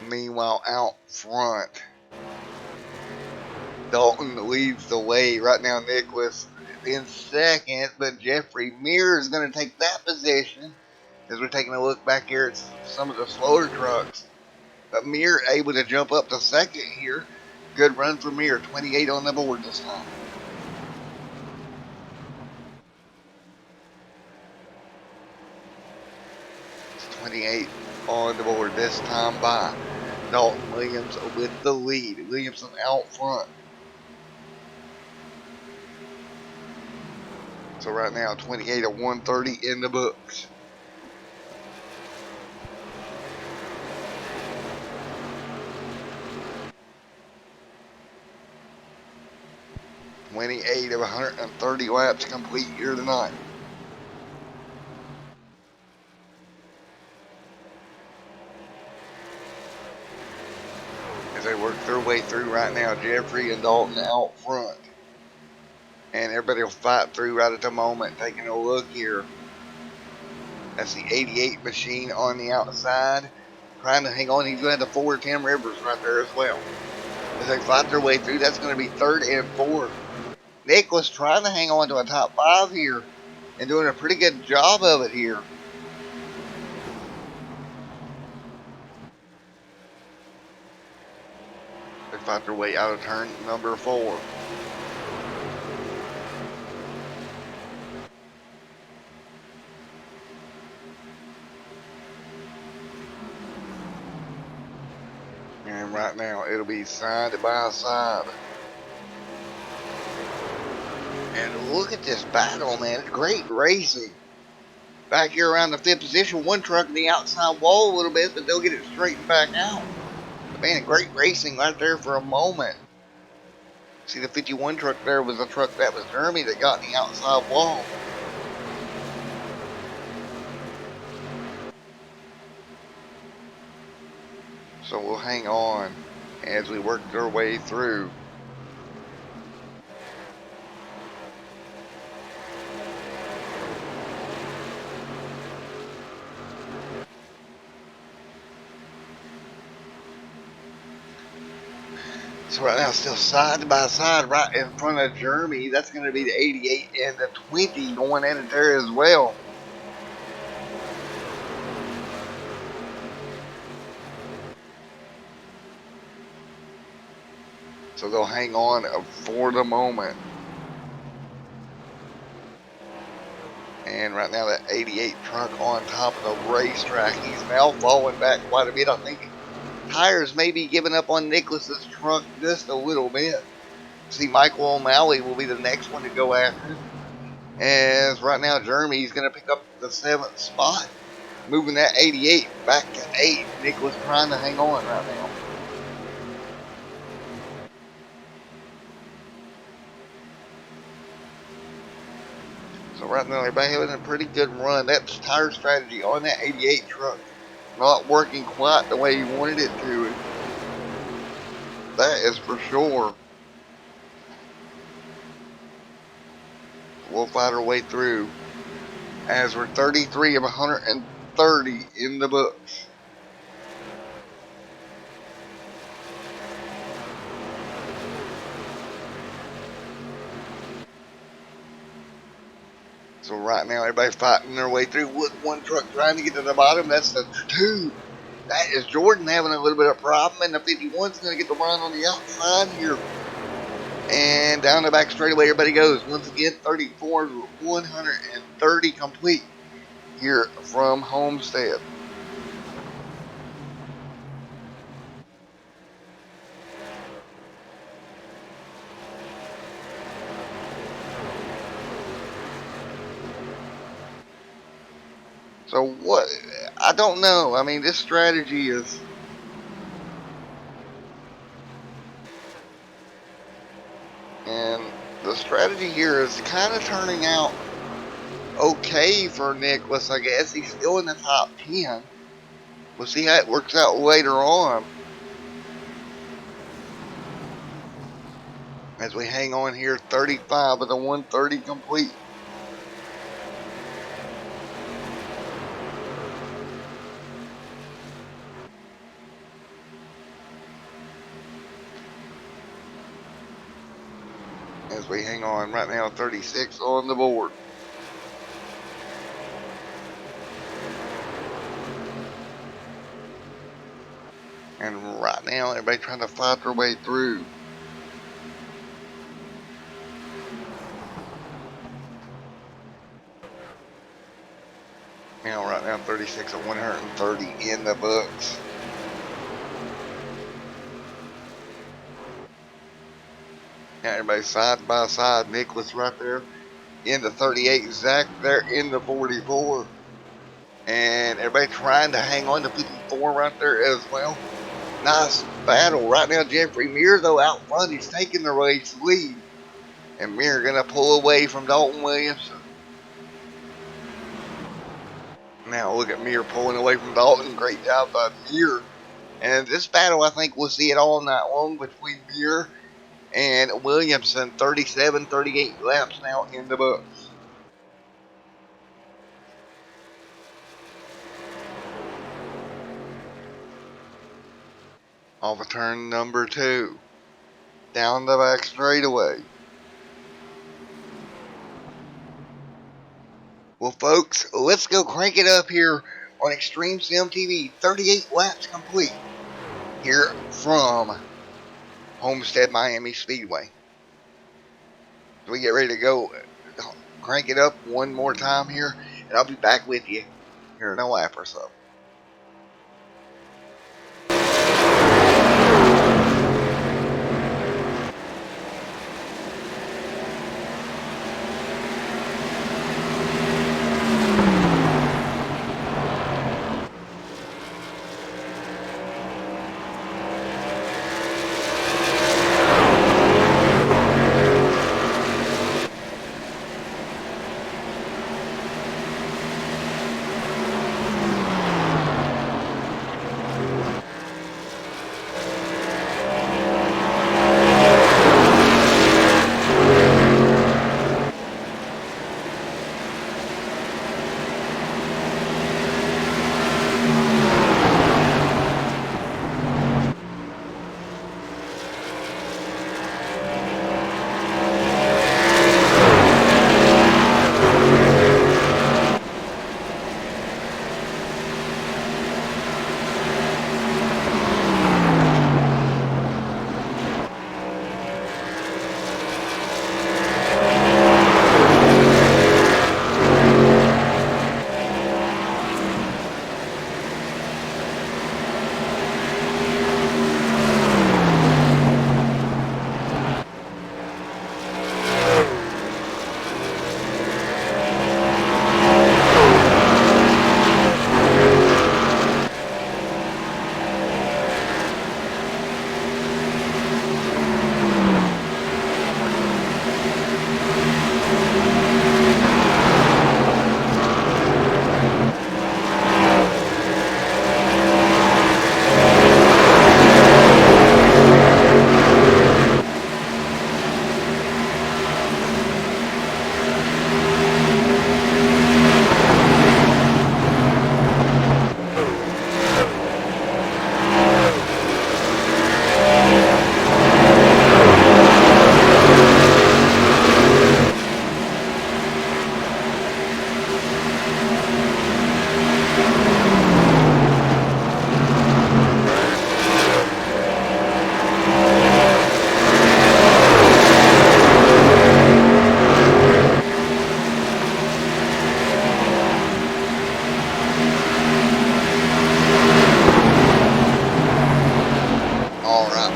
Meanwhile, out front, Dalton leads the way. Right now, Nicholas in second, but Jeffrey Meir is going to take that position as we're taking a look back here at some of the slower trucks. But Meir able to jump up to second here. Good run for Meir, 28 on the board this time. It's 28 on the board this time by Dalton Williams with the lead. Williamson out front. So right now 28 of 130 in the books. (28 of 130 laps complete here tonight. As they work their way through right now, Jeffrey and Dalton out front. And everybody will fight through right at the moment. Taking a look here. That's the 88 machine on the outside. Trying to hang on. He's going to have to forward Tim Rivers right there as well. As they fight their way through, that's going to be 3rd and 4. Nick was trying to hang on to a top 5 here and doing a pretty good job of it here. They fight their way out of turn number 4. And right now it'll be side by side. And look at this battle, man. It's great racing. Back here around the 5th position, one truck in the outside wall a little bit, but they'll get it straightened back out. But man, great racing right there for a moment. See, the 51 truck there was a truck that was Jeremy that got in the outside wall. So we'll hang on as we work our way through. So right now, still side by side, right in front of Jeremy. That's going to be the 88 and the 20 going in there as well. So they'll hang on for the moment. And right now, that 88 truck on top of the racetrack. He's now falling back quite a bit. I think tires may be giving up on Nicholas's truck just a little bit. See, Michael O'Malley will be the next one to go after. As right now, Jeremy's going to pick up the 7th spot. Moving that 88 back to 8. Nicholas trying to hang on right now. So right now, everybody having a pretty good run. That's tire strategy on that 88 truck. Not working quite the way he wanted it to. That is for sure. We'll fight our way through as we're 33 of 130 in the books. So right now, everybody's fighting their way through with one truck trying to get to the bottom. That's the 2. That is Jordan having a little bit of a problem, and the 51's going to get the run on the outside here. And down the back straightaway, everybody goes. Once again, 34 to 130 complete here from Homestead. So what, I don't know. I mean, this strategy is, and the strategy here is kind of turning out okay for Nicholas, I guess. He's still in the top 10. We'll see how it works out later on. As we hang on here, 35 of the 130 complete. As we hang on right now, 36 on the board. And right now, everybody trying to fight their way through. Now, right now, 36 of 130 in the books. Now, everybody side by side. Nicholas right there in the 38. Zach there in the 44. And everybody trying to hang on to 54 right there as well. Nice battle. Right now, Jeffrey Muir, though, out front. He's taking the race lead. And Muir going to pull away from Dalton Williamson. Now, look at Muir pulling away from Dalton. Great job by Muir. And this battle, I think we'll see it all night long between Muir and Williamson. 37, 38 laps now in the books. Off of turn number 2. down the back straightaway. Well, folks, let's go crank it up here on Extreme Sim TV. 38 laps complete here from Homestead Miami Speedway. So we get ready to go crank it up one more time here, and I'll be back with you here in a lap or so.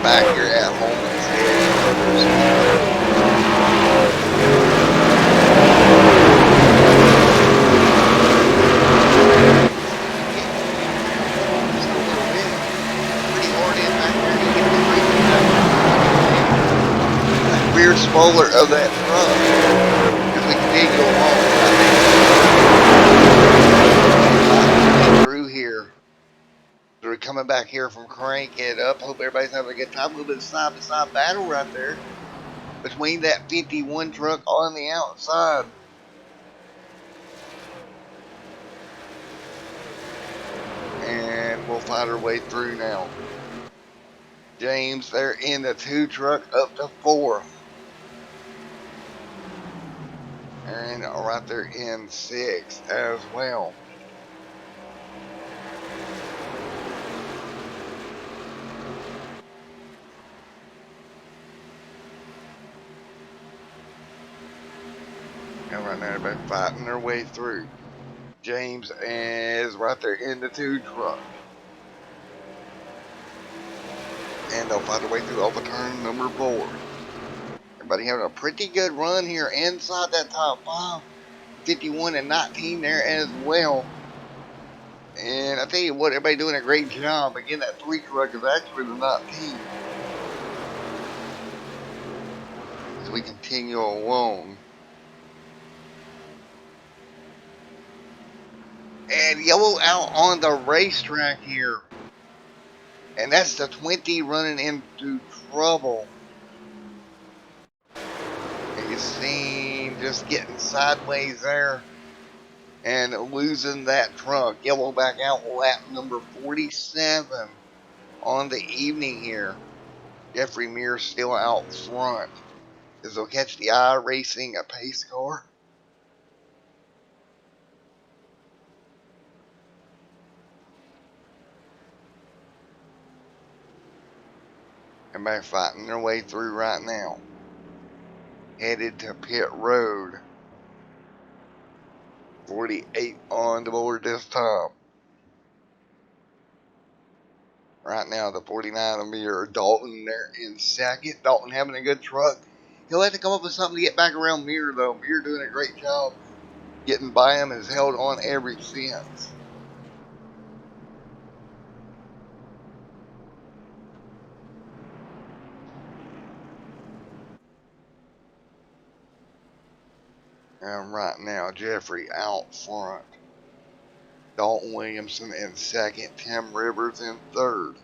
Back here at Homestead. Rear spoiler of that truck as we continue along through here. So we're coming back here from Crank It Up. Hope everybody's having a good time. A little bit of side-by-side battle right there between that 51 truck on the outside. And we'll find our way through now. James, they're in the 2 truck up to 4th. And right there in 6th as well. And right now everybody fighting their way through. James is right there in the 2 truck. And they'll fight their way through over turn number 4. Everybody having a pretty good run here inside that top 5. 51 and 19 there as well. And I tell you what, everybody doing a great job. Again, that 3 truck is actually the 19. As we continue along. And yellow out on the racetrack here. And that's the 20 running into trouble. And you see him just getting sideways there. And losing that truck. Yellow back out lap number 47 on the evening here. Jeffrey Mears still out front as they'll catch the eye racing a pace car. And they're fighting their way through right now. Headed to pit road. 48 on the board this time. Right now, the 49 of me are Dalton there in second. Dalton having a good truck. He'll have to come up with something to get back around Muir, though. Muir doing a great job getting by him, has held on ever since. And right now, Jeffrey out front. Dalton Williamson in second. Tim Rivers in third.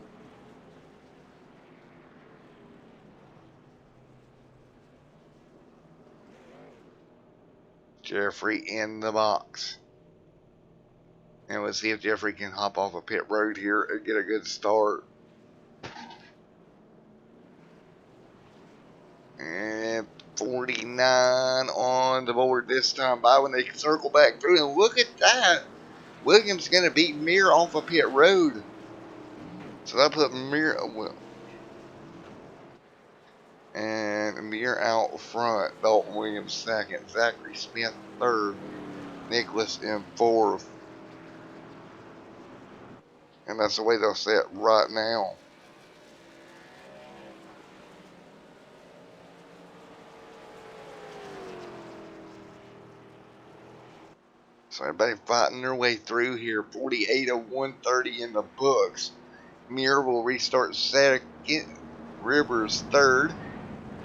Jeffrey in the box. And we'll see if Jeffrey can hop off a pit road here and get a good start. And 49 on the board this time by when they circle back through. And look at that. Williams going to beat Mir off a pit road. So that put Mir... And Mir out front. Dalton Williams second. Zachary Smith third. Nicholas in fourth. And that's the way they'll set right now. So everybody fighting their way through here. 48 of 130 in the books. Muir will restart second. Rivers third.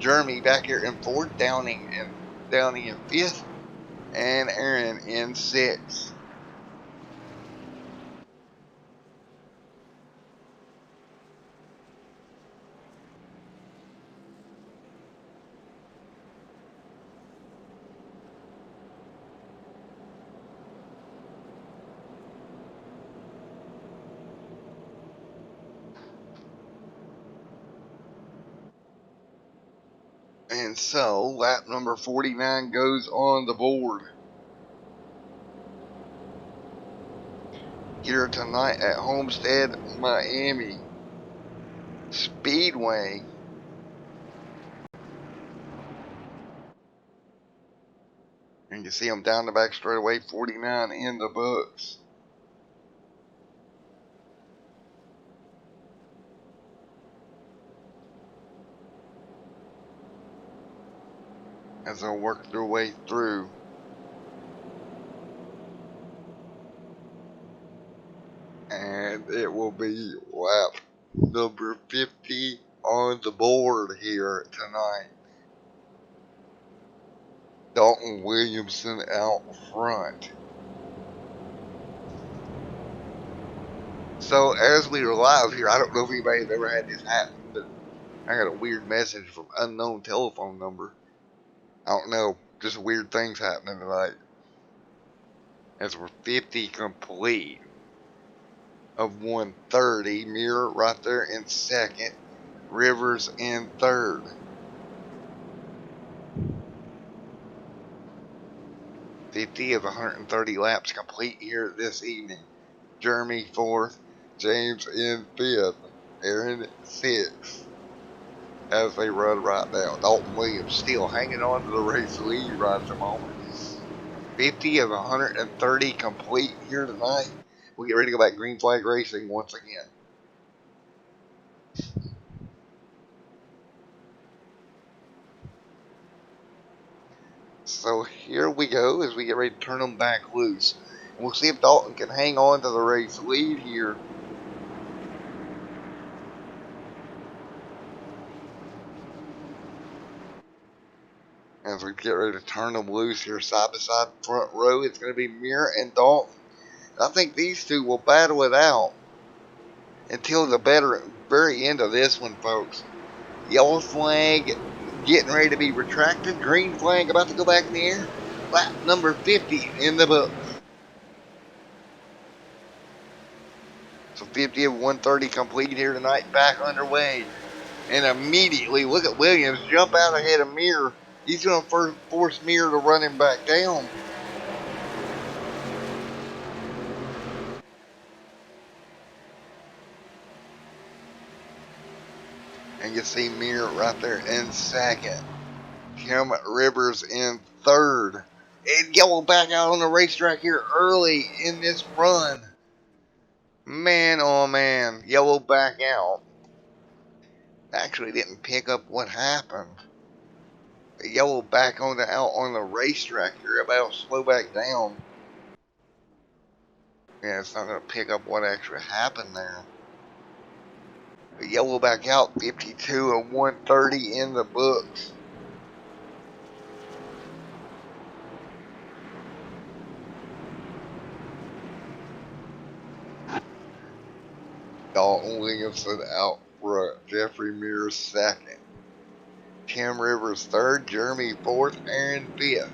Jeremy back here in fourth. Downing in fifth. And Aaron in sixth. And so, lap number 49 goes on the board. Here tonight at Homestead, Miami. Speedway. And you see them down the back straightaway, 49 in the books. As they'll work their way through. And it will be lap number 50 on the board here tonight. Dalton Williamson out front. So as we were live here, I don't know if anybody's ever had this happen, but I got a weird message from unknown telephone number. I don't know, just weird things happening tonight. As we're 50 complete of 130. Muir right there in second. Rivers in third. .50 of 130 laps complete here this evening. Jeremy fourth. James in fifth. Aaron sixth. As they run right now. Dalton Williams still hanging on to the race lead right at the moment. 50 of 130 complete here tonight. We'll get ready to go back green flag racing once again. So here we go as we get ready to turn them back loose. We'll see if Dalton can hang on to the race lead here. As we get ready to turn them loose here side by side front row, it's going to be Muir and Dalton. I think these two will battle it out until the very end of this one, folks. Yellow flag getting ready to be retracted. Green flag about to go back in the air. Lap number 50 in the book. So 50 of 130 complete here tonight. Back underway. And immediately, look at Williams jump out ahead of Mir. He's going to force Mir to run him back down. And you see Mir right there in second. Kim Rivers in third. And Yellow back out on the racetrack here early in this run. Man, oh man, Yellow back out. Actually didn't pick up what happened. Yellow back on the out on the racetrack here. About to slow back down. Yeah, it's not going to pick up what actually happened there. But Yellow back out, 52 and 130 in the books. Dalton Williamson out front. Jeffrey Mears second. Tim Rivers third. Jeremy fourth. Aaron fifth.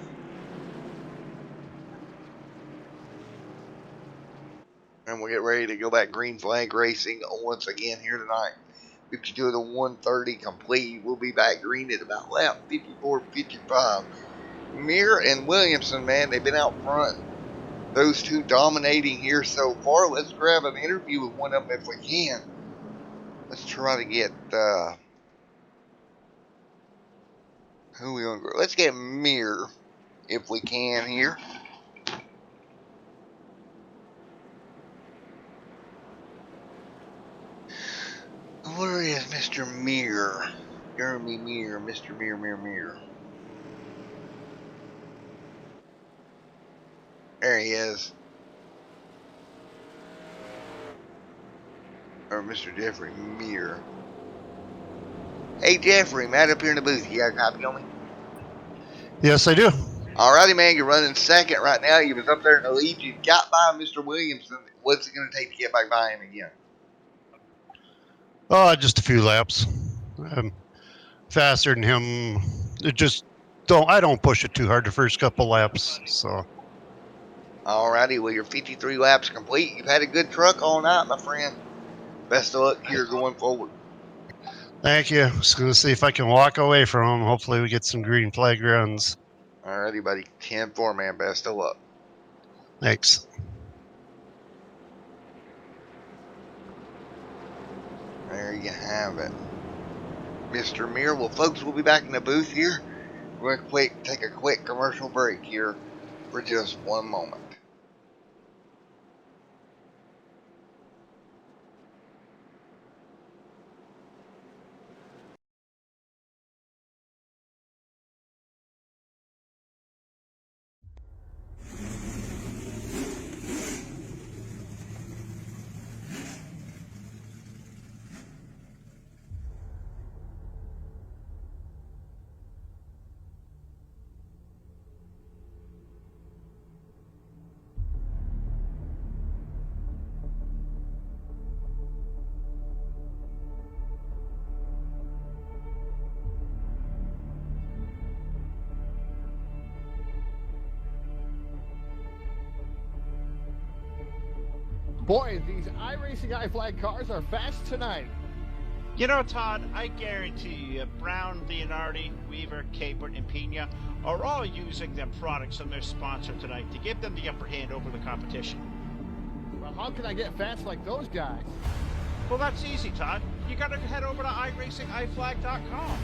And we'll get ready to go back green flag racing once again here tonight. 52 to 130 complete. We'll be back green at about lap 54-55. Mir and Williamson, man, they've been out front. Those two dominating here so far. Let's grab an interview with one of them if we can. Let's try to get, who we want to go? Let's get Mir if we can here. Where is Mr. Mir? Jeremy Mir, Mr. Mir. There he is. Or Mr. Jeffrey Mir. Hey Jeffrey, Matt up here in the booth. You got a copy on me? Yes, I do. Alrighty, man. You're running second right now. You was up there in the lead. You got by Mr. Williamson. What's it going to take to get back by him again? Oh, just a few laps. I'm faster than him. I don't push it too hard the first couple laps. So. Alrighty, well, you're 53 laps complete. You've had a good truck all night, my friend. Best of luck here going forward. Thank you. Just going to see if I can walk away from him. Hopefully we get some green flag runs. Alrighty, buddy. 10-4, man. Best of luck. Thanks. There you have it. Mr. Mir. Well, folks, we'll be back in the booth here. We're going to take a quick commercial break here for just one moment. Boy, these iRacing iFlag cars are fast tonight. You know, Todd, I guarantee you, Brown, Leonardi, Weaver, Capert, and Pena are all using their products from their sponsor tonight to give them the upper hand over the competition. Well, how can I get fast like those guys? Well, that's easy, Todd. You gotta head over to iRacingIFlag.com.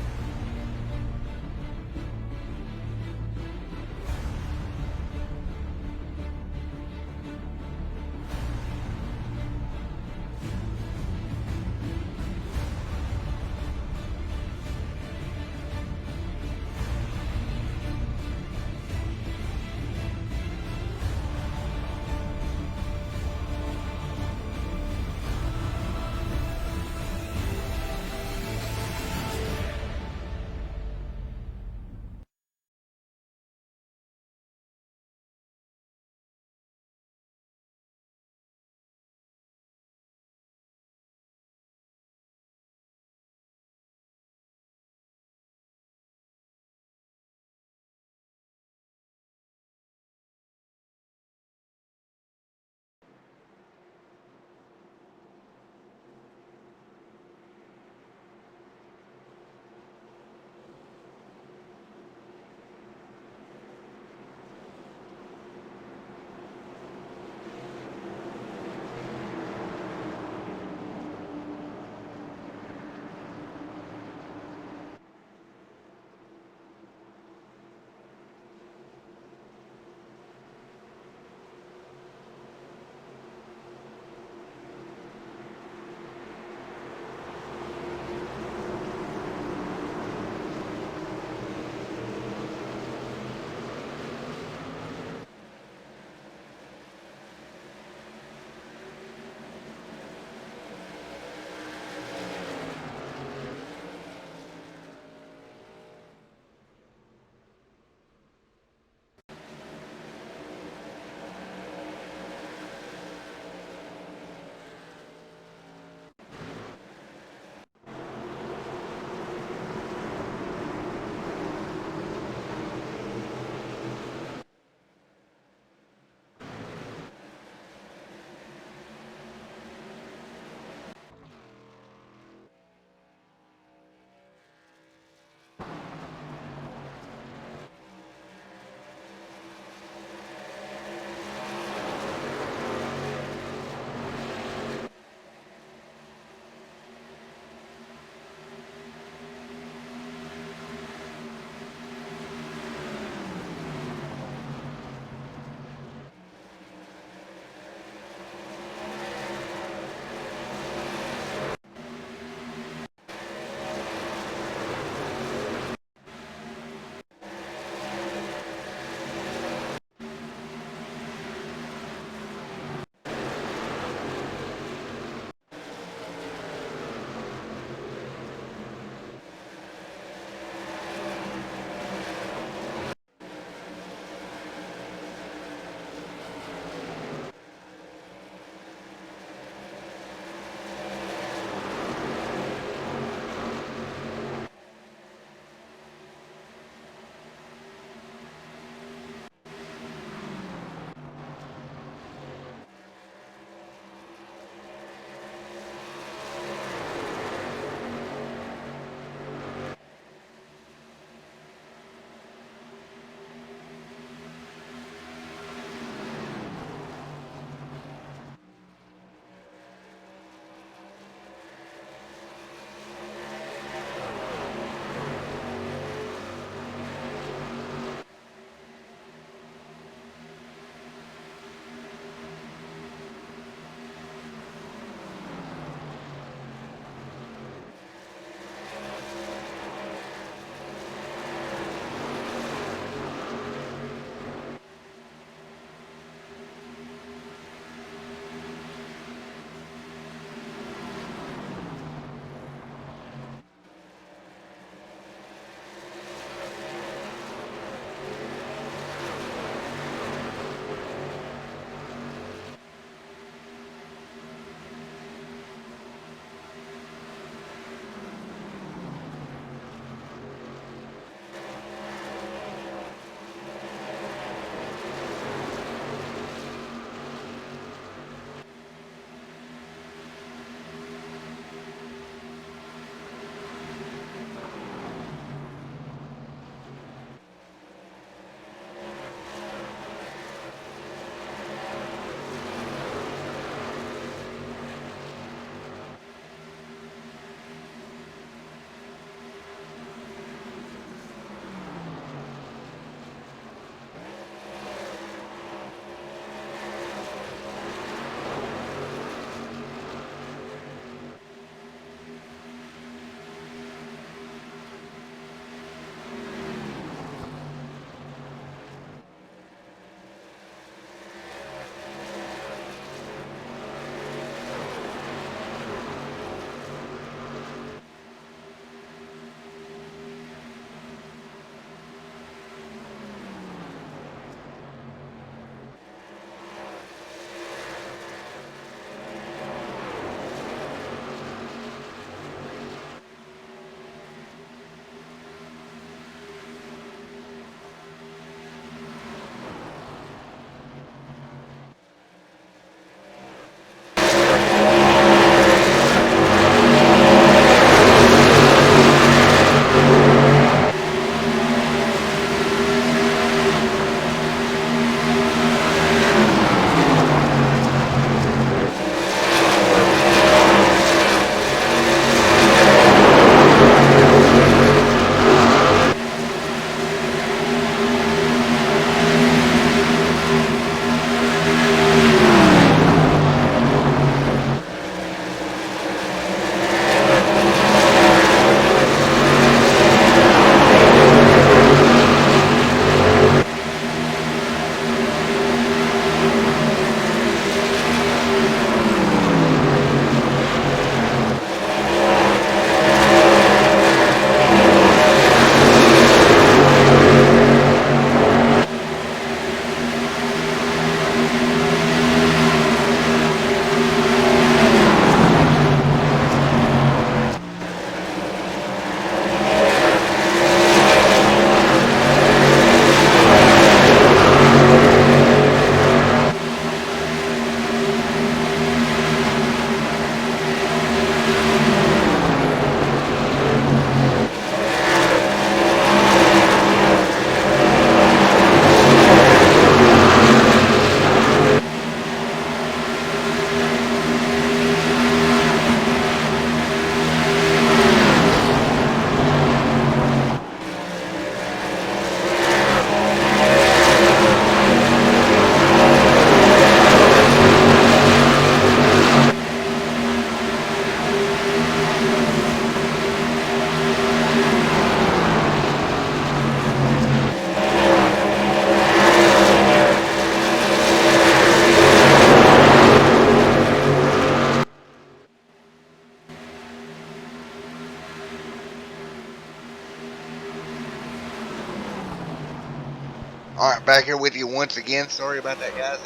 Alright, back here with you once again. Sorry about that, guys.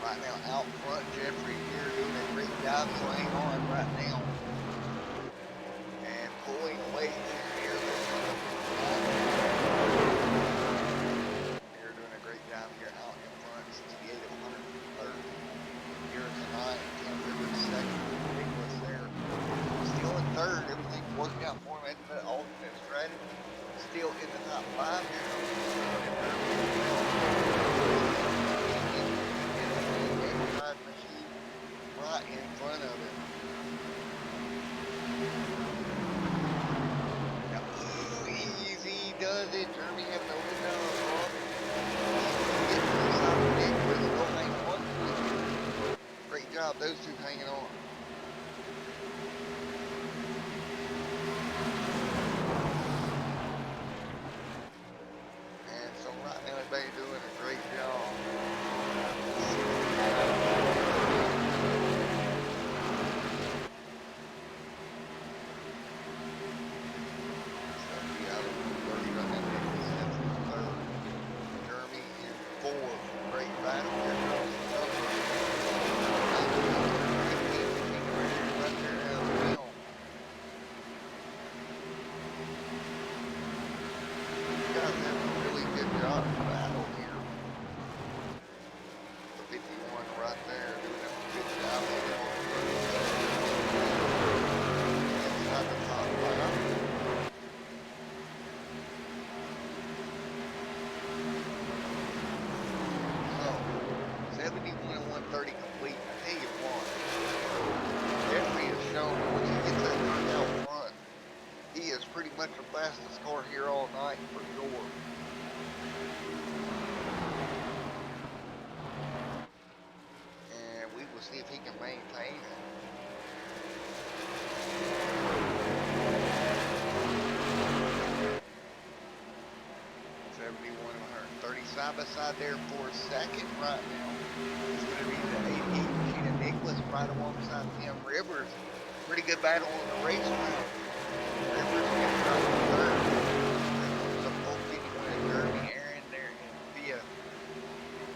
Right now, out front, Jeffrey here doing a great job. So hang on right now. And pulling away here. You're doing a great job here out in front. 68 of 103rd. Here tonight, Tim Rivers second. Nicholas there. Still in third. Everything worked out for him. That alternate strategy. Still in the top 5 here. Machine right in front of him. Now, easy does it. Jeremy having to open down the front. Great job, those two hanging on. And so right now everybody's doing a great job. Jeremy in fourth. Great battle here. Pretty much the fastest car here all night for sure. And we will see if he can maintain it. Side by side there for a second right now. It's going to be the 88 machine of Nicholas right alongside Tim Rivers. Pretty good battle on the racetrack. Rivers gets right in third. Some folks getting one of Jeremy, Aaron there, and Via.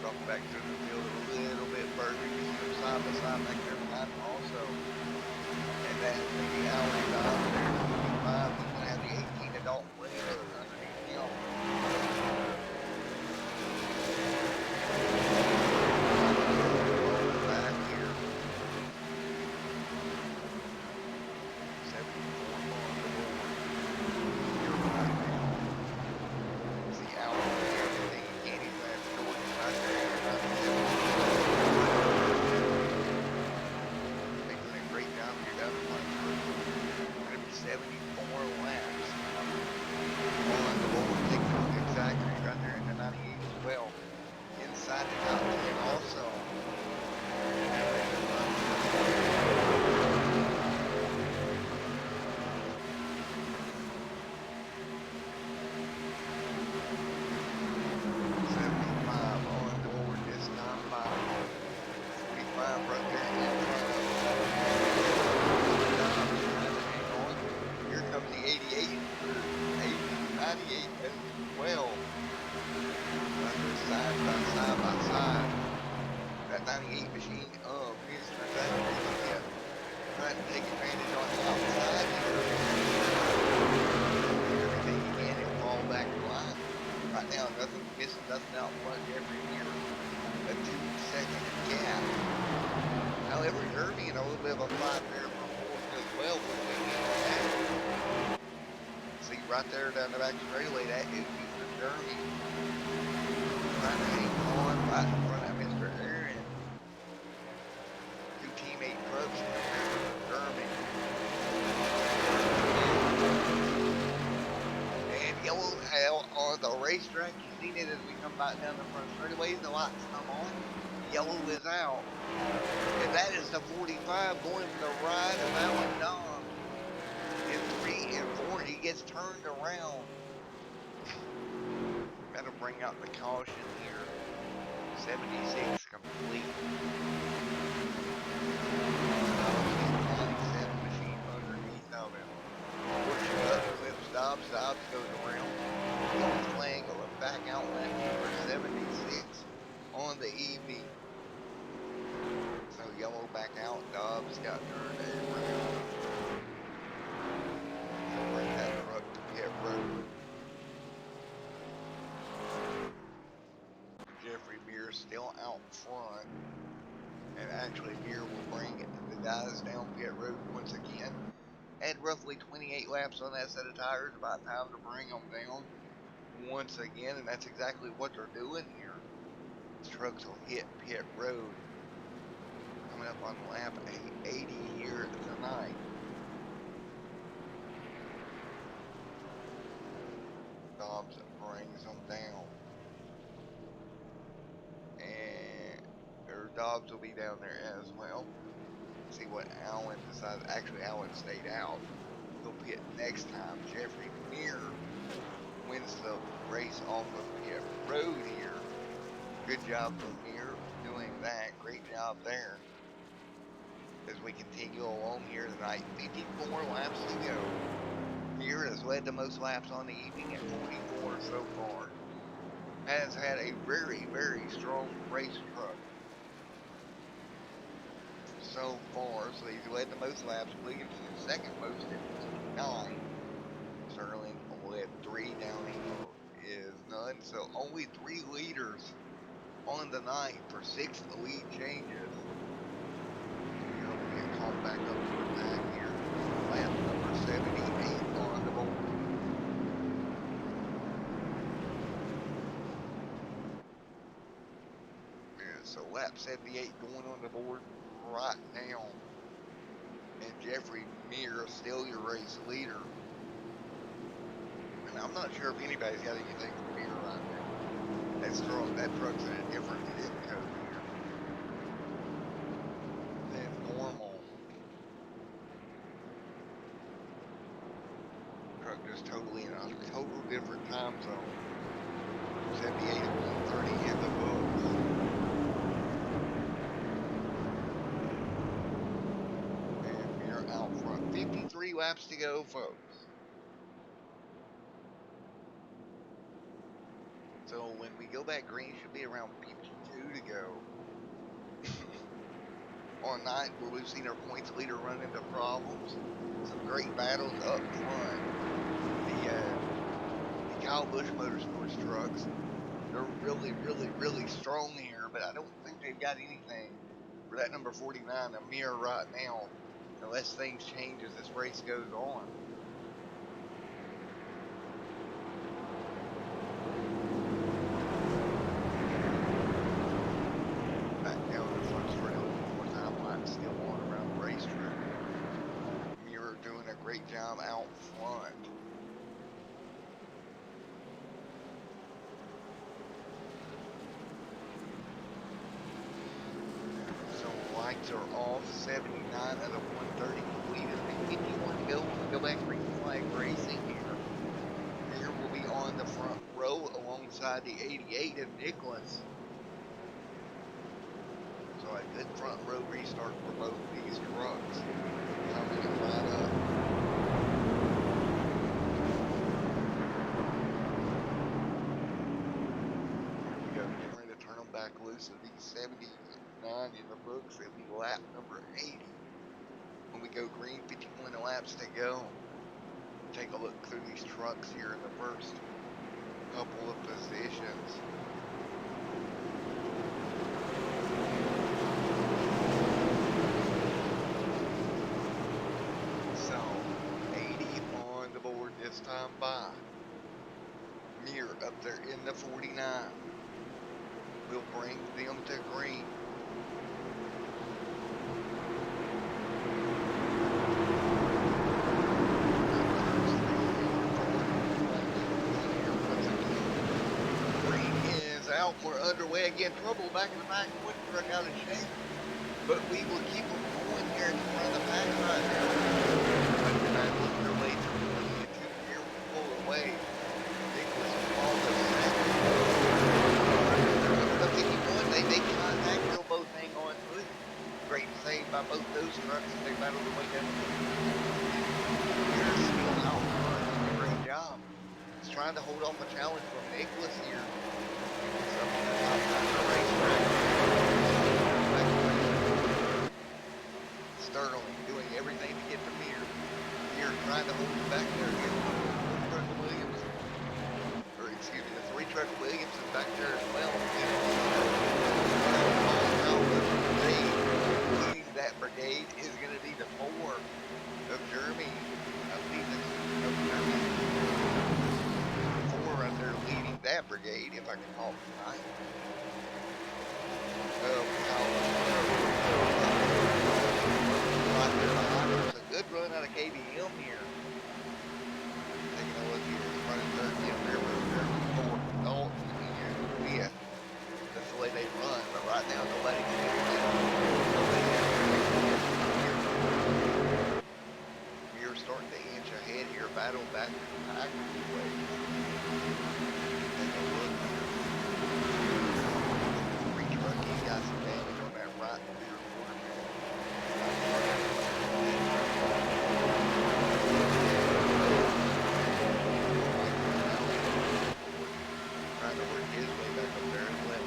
Drop back to the field a little bit further. You see them side by side back there behind them also. And that's the hour down there. 25. We're going to have the 18 adult winner underneath him. Right there down the back straightaway, that is Mr. Jeremy. Trying to hang on right in front of Mr. Aaron. Two teammate trucks in Mr. Jeremy. And yellow out on the racetrack. You've seen it as we come back down the front straightaways. The lights come on. Yellow is out. And that is the 45 going to the right of Alan Don. In 3 and 4, he gets turned around. Got to bring out the caution here. 76 complete. 97 machine underneath of him. goes around. He's playing back outlet number 76 on the EV. So yellow back out, Dobbs got turned around. So bring that truck to pit road. Jeffrey Muir still out front. And actually Muir will bring the guys down pit road once again. Had roughly 28 laps on that set of tires, about time to bring them down once again, and that's exactly what they're doing here. These trucks will hit pit road. Coming up on lap 80 here tonight. Dobbs brings them down. And Dobbs will be down there as well. See what Allen decides. Actually, Allen stayed out. He'll pit next time. Jeffrey Muir wins the race off of pit road here. Good job from Muir doing that. Great job there. As we continue along here tonight, 54 laps to go. Muir has led the most laps on the evening at 44 so far. Has had a very, very strong race truck so far. So he's led the most laps. Williams is second most at 9. Sterling led 3. Downing is none. So only 3 leaders on the night for 6 lead changes. Here we'll get called back up to the back here. Lap number 78 on the board. So lap 78 going on the board right now. And Jeffrey Muir still your race leader. And I'm not sure if anybody's got anything for Muir right now. That truck's in a different zip code here than normal. Truck just totally in a total different time zone. 78 and 130 in the books. And Muir out front. 53 laps to go, folks. So when we go back green, it should be around 52 to go. On night where we've seen our points leader run into problems. Some great battles up front. The Kyle Busch Motorsports trucks, they're really, really, really strong here, but I don't think they've got anything for that number 49, Amir, right now, unless things change as this race goes on. Great job out front. So lights are off. 79 out of 130 completed. 51 to go when we go back green flag racing here. Here we'll be on the front row alongside the 88 of Nicholas. So a good front row restart for both these trucks. Coming right up. Back loose of these 79 in the books. It'll be lap number 80 when we go green. 51 laps to go. Take a look through these trucks here in the first couple of positions. So 80 on the board this time by Muir up there in the 49. We'll bring them to green. Green is out. We're underway again. Trouble back in the back. One truck out of shape. But we will keep them going here in front of the pack right now. But they're not looking their way through the two here. We pull away. Nicholas all the second. They make contact, they'll both hang on to it. Great save by both those trucks as they battle their way down the field. They're still out front. Great job. is trying to hold off a challenge from Nicholas here. It's up on the top side of the racetrack. Sterling doing everything to get to Mir. Mir trying to hold him back there again. Trucker Williams. Or excuse me, the 3 Trucker Williams is back there as well. Leading that brigade is going to be the 4 of Jeremy. I believe it's of Jeremy. 4 right there leading that brigade, if I can call it tonight. Right there behind us. A good run out of KBM here. Taking a look here. It's running third in there. We're 4. Dalton here. Yeah. That's the way they run, but right now nobody can do that. We're starting to inch ahead here. Battle back to the pack. Take a look here. 3 truckies got some damage on that right rear quarter. Trying to work his way back up there as well.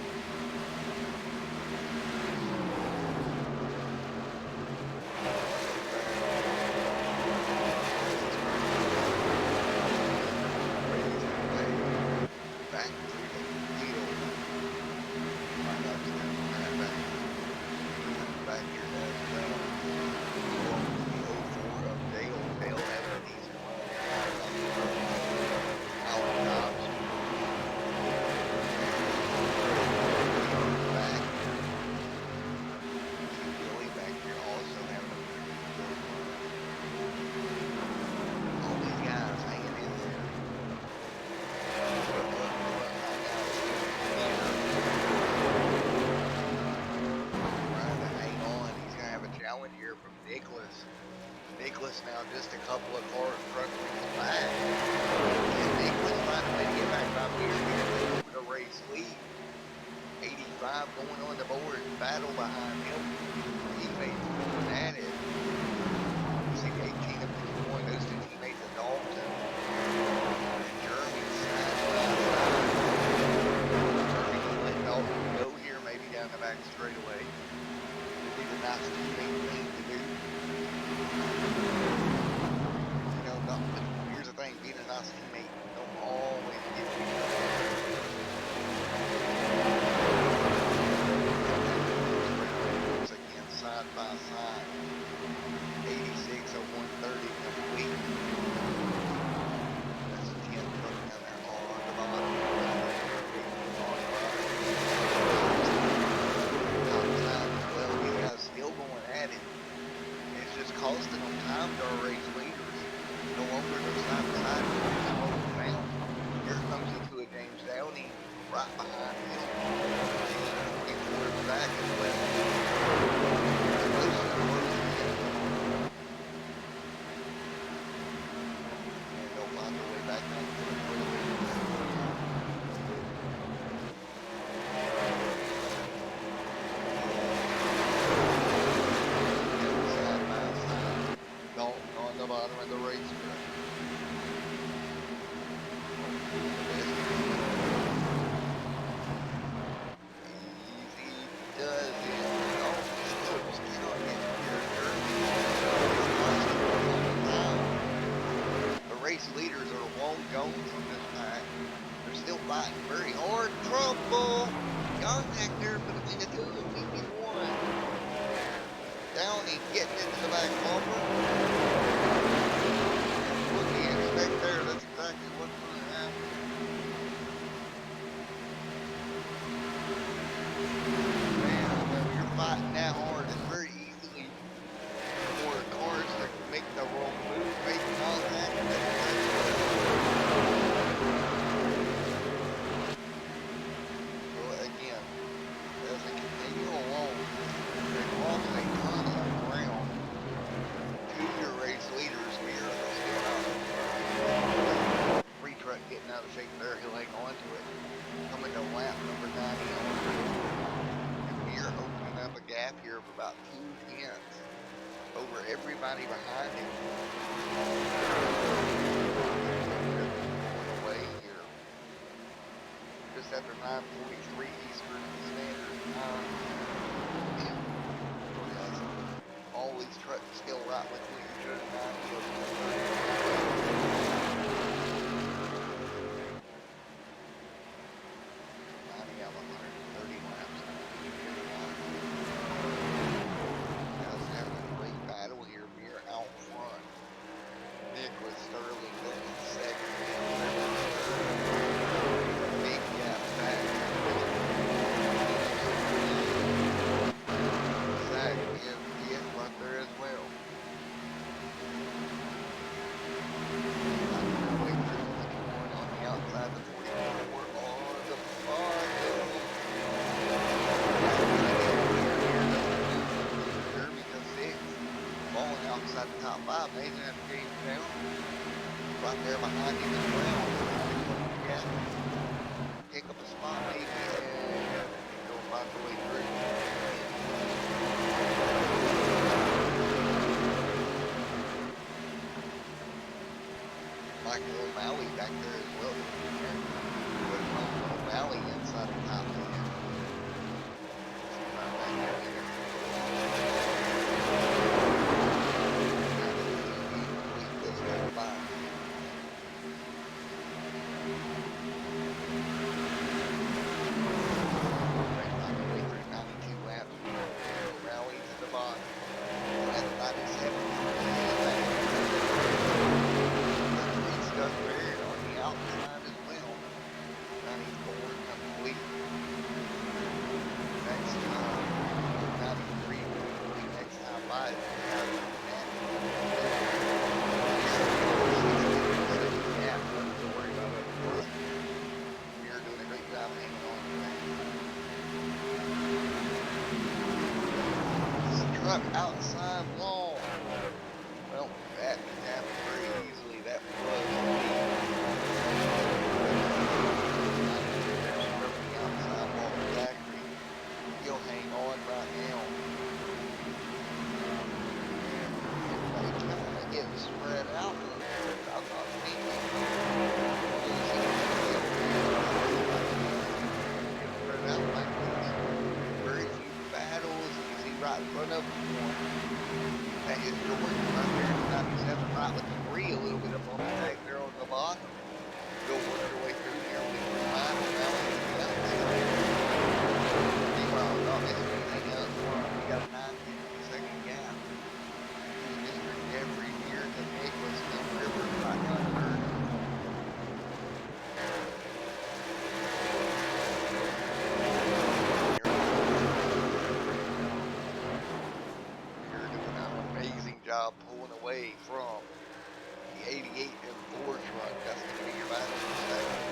Back to the field. Back here as well. 04 of Dale. Dale having an easy one. Alan Dobbs. Back. Billy back here also having a good run. All these guys hanging in there. Trying to hang on. He's going to have a challenge here from Nicholas. Nicholas now just a couple of cars struggling back. And Nicholas trying to get back by here over the race lead. 85 going on the board. Battle behind him. Teammates going at it. You see 18 of 51. Those 2 teammates of Dalton. And Jeremy side by side. Jeremy can let Dalton go here, maybe down the back straightaway. Would be the nice teammate thing to do. You know, here's the thing, being a nice teammate don't always get you. Once again, side by side. 86 of 130 complete. That's a 10 truck down there all on the bottom. Top side as well. These guys still going at it. It's just costing them time to our race leaders. No longer those side by side come over now. Here comes into a James Downey right behind him. He's towards the back as well. And they'll find their way back down to the side by side. Dalton on the bottom of the racetrack. Easy does it. Still getting here. The race leaders are Wong Jones on this pack. They're still fighting very hard. Trouble! Contact there between the 2 and maybe 1. Downey getting into the back bumper. What do you expect there? That's exactly what's going to happen. Man, when you're fighting that hard, it's very easily for cars to make the wrong move, make contact. Well, again, as they continue along, they cross a ton of ground. 2 of your race leaders here are still out. 3 truck getting out of shape there, he'll hang on to it. Coming to lap number 90 and we're opening up a gap here of about 2 tenths over everybody behind him. Going away. after 9:43 Eastern Standard Time. Yeah. Guys, all these trucks still right with me. Usually 90 out of 130 laps. Guys having a great battle here. We're out front. Nicholas Sterling going in second. Big gap back. Zach in fifth right there as well. Way through 21 on the outside, the 44 on the far Derby to sixth. Falling outside the top five. Nathan had to change down. Right there behind him as well. Yeah. Pick up a spot maybe and go find the way through. Michael O'Malley back there as well. O'Malley inside the top 10. Right back there. Outside wall. Well, that happened very easily. That was the outside wall. Zachary, he'll hang on right now. Everybody kind of getting spread out a little bit. I'm not thinking. Spread out like this. Very few battles. You see right in front of them. That is Jordan right there in 97, right with the 3, a little bit up on the back there on the bottom. Go work their way through here with the line on that one. Meanwhile, not missing anything else. We got a 9-second gap. Mr. Jeffrey here to Nicholas and Rivers right down third. Job pulling away from the 88 and 4 truck. That's going to be your battle for second.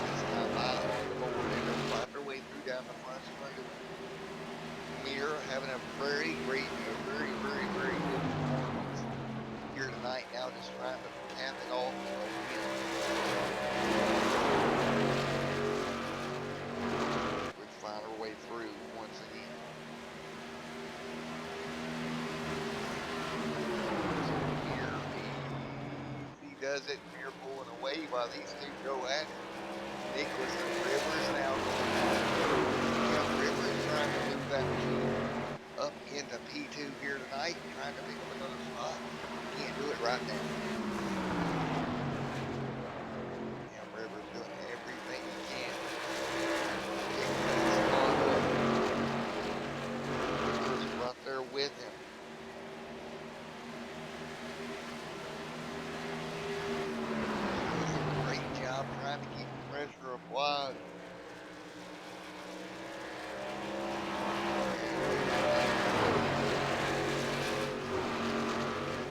This time out on the board. They're going to find their way through down the front straight. Mir having a very good performance here tonight. Now just trying to tap it off. We find our way through once again. Does it, and you're pulling away while these two go at it. Nicholas and Rivers now going at it. Rivers trying to move that up into P2 here tonight, trying to pick up another spot. Can't do it right now. Rivers doing everything he can. Rivers right there with him. Trying to keep the pressure applied.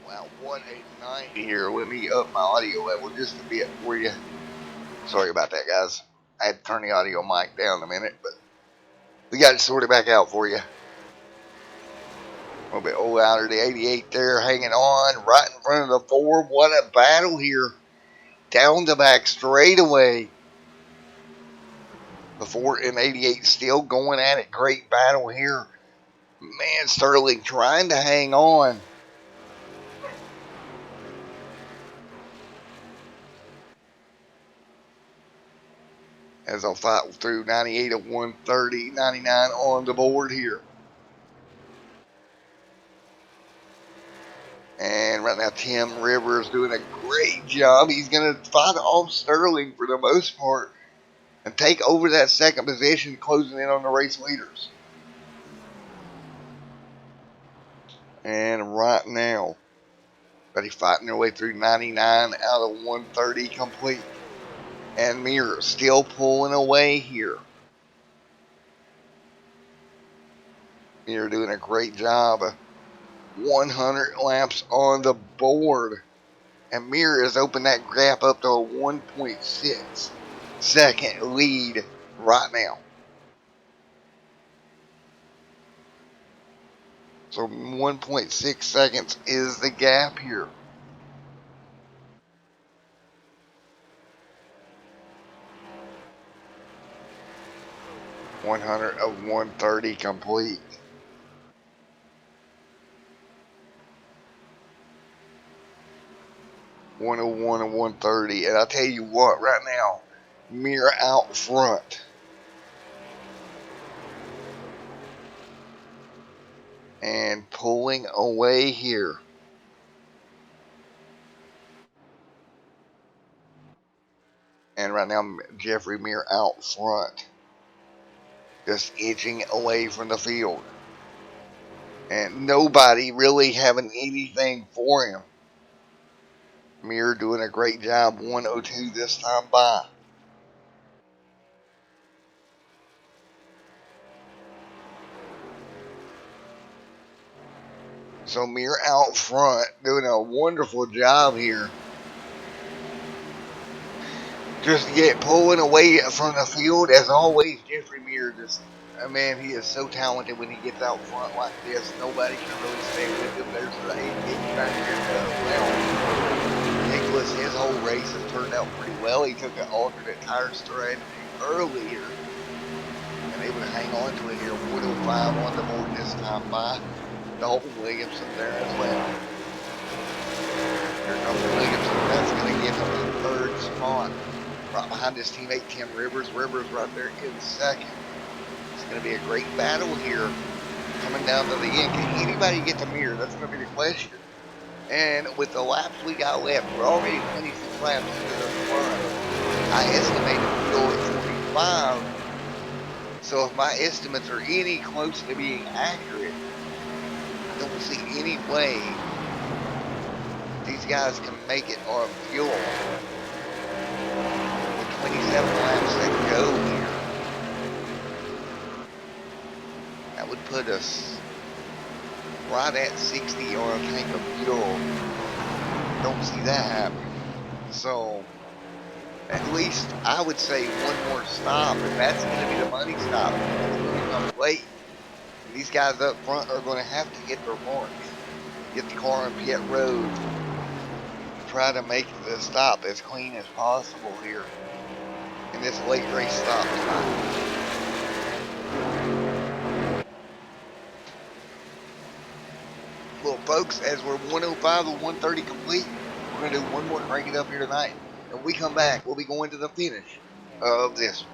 Wow, what a night here. Let me up my audio level just a bit for you. Sorry about that, guys. I had to turn the audio mic down a minute, but we got it sorted back out for you. A little bit old out of the 88 there, hanging on right in front of the 4. What a battle here. Down the back straightaway. The 4 and 88 still going at it. Great battle here. Man, Sterling trying to hang on. as I'll fight through 98 of 130, 99 on the board here. And right now, Tim Rivers doing a great job. He's going to fight off Sterling for the most part and take over that second position, closing in on the race leaders. And right now, buddy fighting their way through 99 out of 130 complete. And Mirror still pulling away here. Mirror doing a great job. 100 laps on the board. And Mirror has opened that gap up to a 1.6 second lead right now. So 1.6 seconds is the gap here. .100 of 130 complete. .101 of 130. And I'll tell you what, right now, Mirror out front. And pulling away here. And right now, Jeffrey Mirror out front. Just inching away from the field. And nobody really having anything for him. Mirror doing a great job. 102 this time by. So Mirror out front doing a wonderful job here. Just get pulling away from the field. As always, Jeffrey Mirror just, man, he is so talented when he gets out front like this. Nobody can really stay with him. There's the 88 back here. Nicholas, his whole race has turned out pretty well. He took an alternate tire strategy earlier and able to hang on to it here. 105 on the board this time by Dalton Williamson there as well. Here comes Williamson. That's going to give him the third spot. Right behind his teammate Tim Rivers. Rivers right there in second. It's going to be a great battle here coming down to the end. Can anybody get the Mirror? That's going to be the question. And with the laps we got left, we're already 26 laps into the front. I estimate it will go at 45. So if my estimates are any close to being accurate, I don't see any way these guys can make it on fuel. 27 laps to go here. That would put us right at 60 on a tank of fuel. Don't see that happen. So, at least I would say one more stop, and that's going to be the money stop. It's going to come late. And these guys up front are going to have to get their marks. Get the car on pit road. Try to make the stop as clean as possible here in this late race stop time. Well, folks, as we're 105 to 130 complete, we're going to do one more crank it up here tonight. And when we come back, we'll be going to the finish of this one.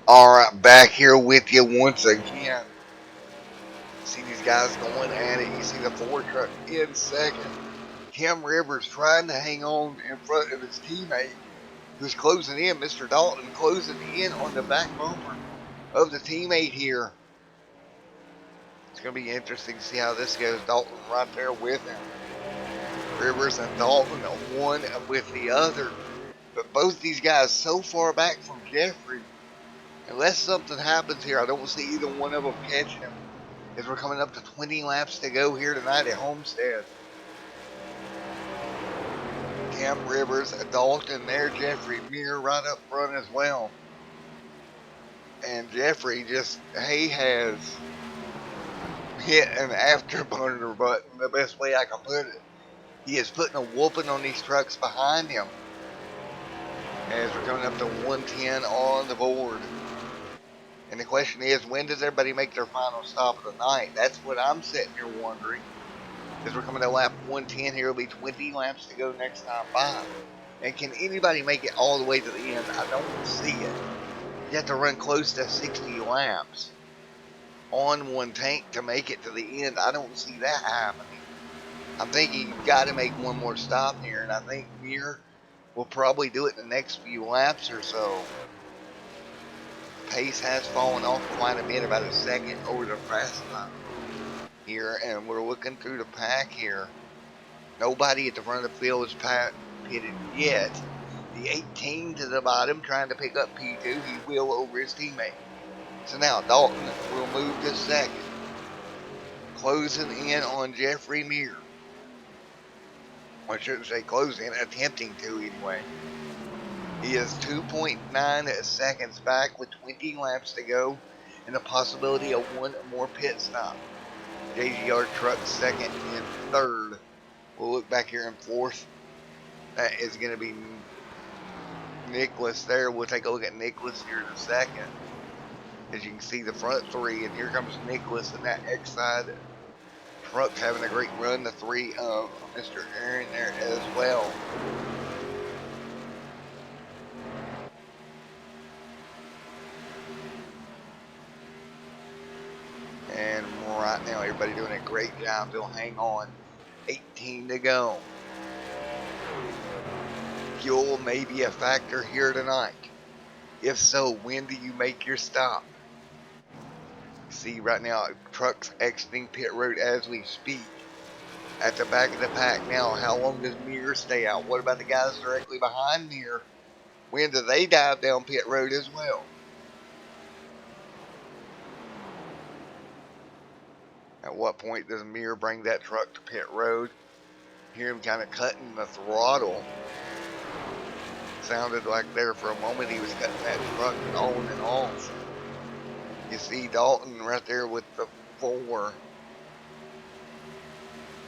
Alright, back here with you once again. See these guys going at it. You see the Ford truck in second. Cam Rivers trying to hang on in front of his teammate who's closing in. Mr. Dalton closing in on the back bumper of the teammate here. It's going to be interesting to see how this goes. Dalton right there with him. Rivers and Dalton one with the other. But both these guys so far back from Jeffrey. Unless something happens here, I don't see either one of them catching him. As we're coming up to 20 laps to go here tonight at Homestead. Cam Rivers, Dalton there, Jeffrey Muir right up front as well. And Jeffrey just, he has hit an afterburner button, the best way I can put it. He is putting a whooping on these trucks behind him. As we're coming up to 110 on the board. And the question is, when does everybody make their final stop of the night? That's what I'm sitting here wondering. As we're coming to lap 110 here, it'll be 20 laps to go next time by. And can anybody make it all the way to the end? I don't see it. You have to run close to 60 laps on one tank to make it to the end. I don't see that happening. I'm thinking you've got to make one more stop here, and I think Muir will probably do it in the next few laps or so. Pace has fallen off quite a bit, about a second over the fast lap here, and we're looking through the pack here. Nobody at the front of the field is pitted yet. The 18 to the bottom trying to pick up P2. He will over his teammate. So now Dalton will move to second. Closing in on Jeffrey Muir. I shouldn't say closing, attempting to anyway. He is 2.9 seconds back with 20 laps to go and the possibility of one more pit stop. JGR truck second and third. We'll look back here in fourth. That is going to be Nicholas there. We'll take a look at Nicholas here in a second. As you can see the front three, and here comes Nicholas in that X side. Truck's having a great run. The three of Mr. Aaron there as well. And right now, everybody doing a great job. They'll hang on. 18 to go. Fuel may be a factor here tonight. If so, when do you make your stop? See right now, trucks exiting pit road as we speak. At the back of the pack now, how long does Muir stay out? What about the guys directly behind Muir? When do they dive down pit road as well? At what point does Muir bring that truck to pit road? Hear him kind of cutting the throttle. Sounded like there for a moment he was cutting that truck on and off. You see Dalton right there with the 4.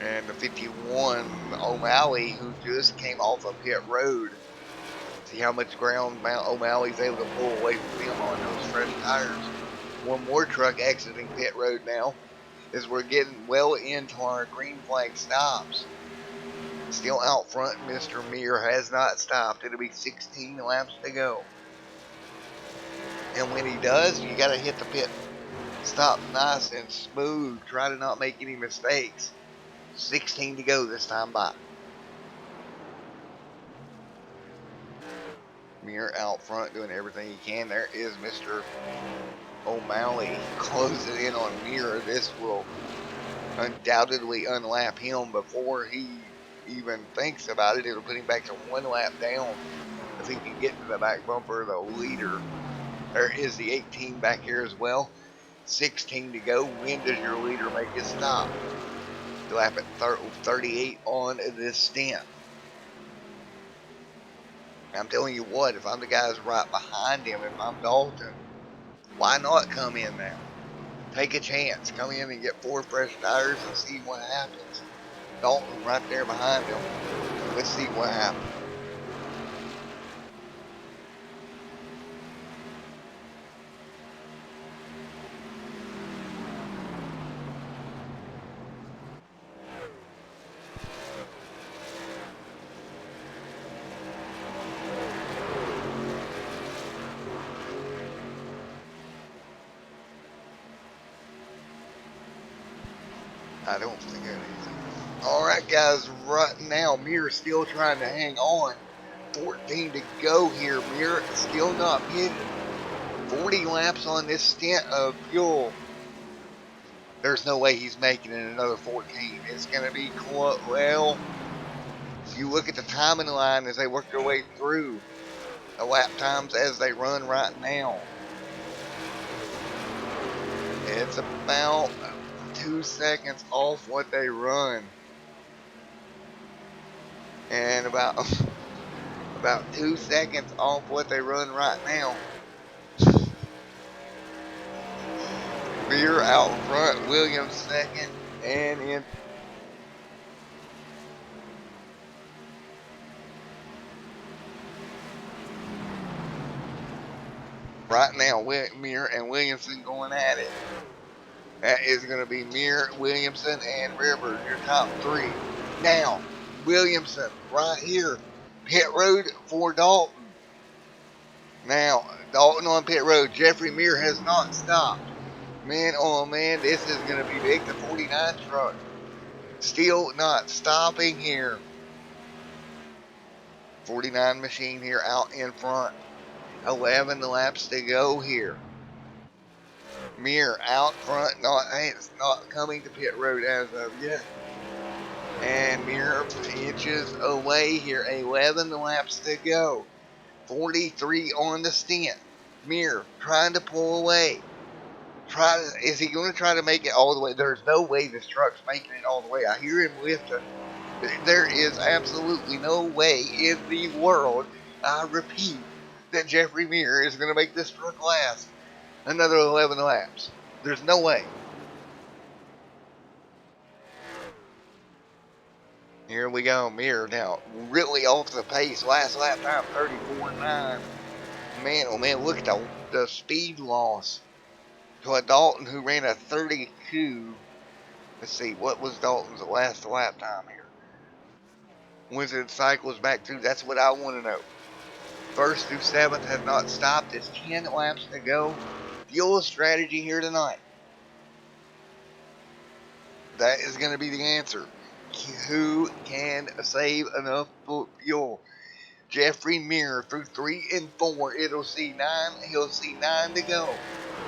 And the 51, O'Malley, who just came off of pit road. See how much ground O'Malley's able to pull away from him on those fresh tires. One more truck exiting pit road now, as we're getting well into our green flag stops. Still out front, Mr. Muir has not stopped. It'll be 16 laps to go. And when he does, you got to hit the pit stop nice and smooth. Try to not make any mistakes. 16 to go this time by. Muir out front doing everything he can. There is Mr. O'Malley closing in on Muir. This will undoubtedly unlap him before he even thinks about it. It'll put him back to 1 lap down if he can get to the back bumper of the leader. There is the 18 back here as well. 16 to go. When does your leader make his stop? Lap at 38 on this stint. I'm telling you what, if I'm the guys right behind him, if I'm Dalton, why not come in now? Take a chance. Come in and get 4 fresh tires and see what happens. Dalton right there behind him. Let's see what happens. I don't think that is. Alright guys, right now Mirror's still trying to hang on. 14 to go here. Mirror still not hitting. 40 laps on this stint of fuel. There's no way he's making it another 14. It's going to be close. Well, if you look at the timing line as they work their way through the lap times as they run right now, it's about 2 seconds off what they run. And about 2 seconds off what they run right now. Beer out front, Williams second, and in right now, Mir and Williamson going at it. That is going to be Mir, Williamson, and River, your top three. Now, Williamson right here, pit road for Dalton. Now, Dalton on pit road. Jeffrey Mir has not stopped. Man, oh man, this is going to be big. The 49 truck still not stopping here. 49 machine here out in front. 11 laps to go here. Mir out front, it's not coming to pit road as of yet. And Mir inches away here. 11 laps to go. 43 on the stint. Mir trying to pull away. Is he going to try to make it all the way? There's no way this truck's making it all the way. I hear him lift it. There is absolutely no way in the world, I repeat, that Jeffrey Mir is going to make this truck last another 11 laps. There's no way. Here we go. Mir now really off the pace. Last lap time 34.9. Man, oh man, look at the speed loss to a Dalton who ran a 32. Let's see, what was Dalton's last lap time here? Wins it cycles back through. That's what I want to know. First through seventh have not stopped. It's 10 laps to go. Fuel strategy here tonight. That is going to be the answer. Who can save enough fuel? Jeffrey Mir through 3 and 4. He'll see 9 to go.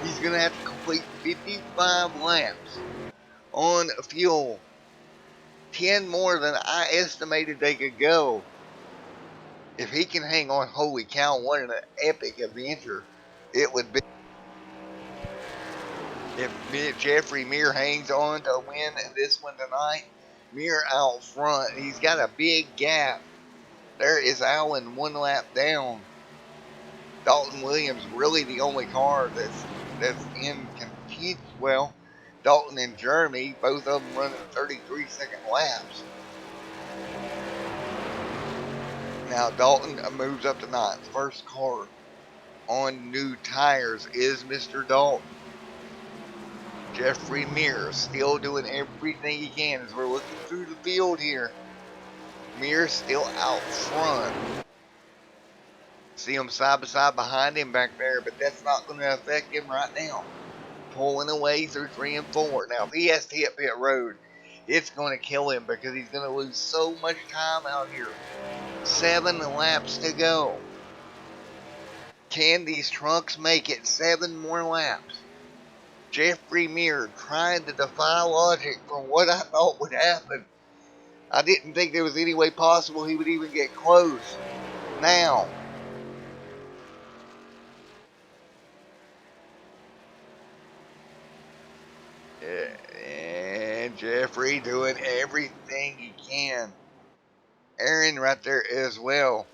He's going to have to complete 55 laps on fuel. 10 more than I estimated they could go. If he can hang on, holy cow, what an epic adventure it would be. If Jeffrey Mir hangs on to win this one tonight, Mir out front. He's got a big gap. There is Allen 1 lap down. Dalton Williams really the only car that's in contention. Well, Dalton and Jeremy, both of them running 33-second laps. Now Dalton moves up to 9th. First car on new tires is Mr. Dalton. Jeffrey Mir still doing everything he can as we're looking through the field here. Mir still out front. See him side by side behind him back there, but that's not going to affect him right now. Pulling away through 3 and 4. Now, if he has to hit pit road, it's going to kill him because he's going to lose so much time out here. 7 laps to go. Can these trucks make it 7 more laps? Jeffrey Mir trying to defy logic from what I thought would happen. I didn't think there was any way possible he would even get close. Now, and Jeffrey doing everything he can. Aaron right there as well.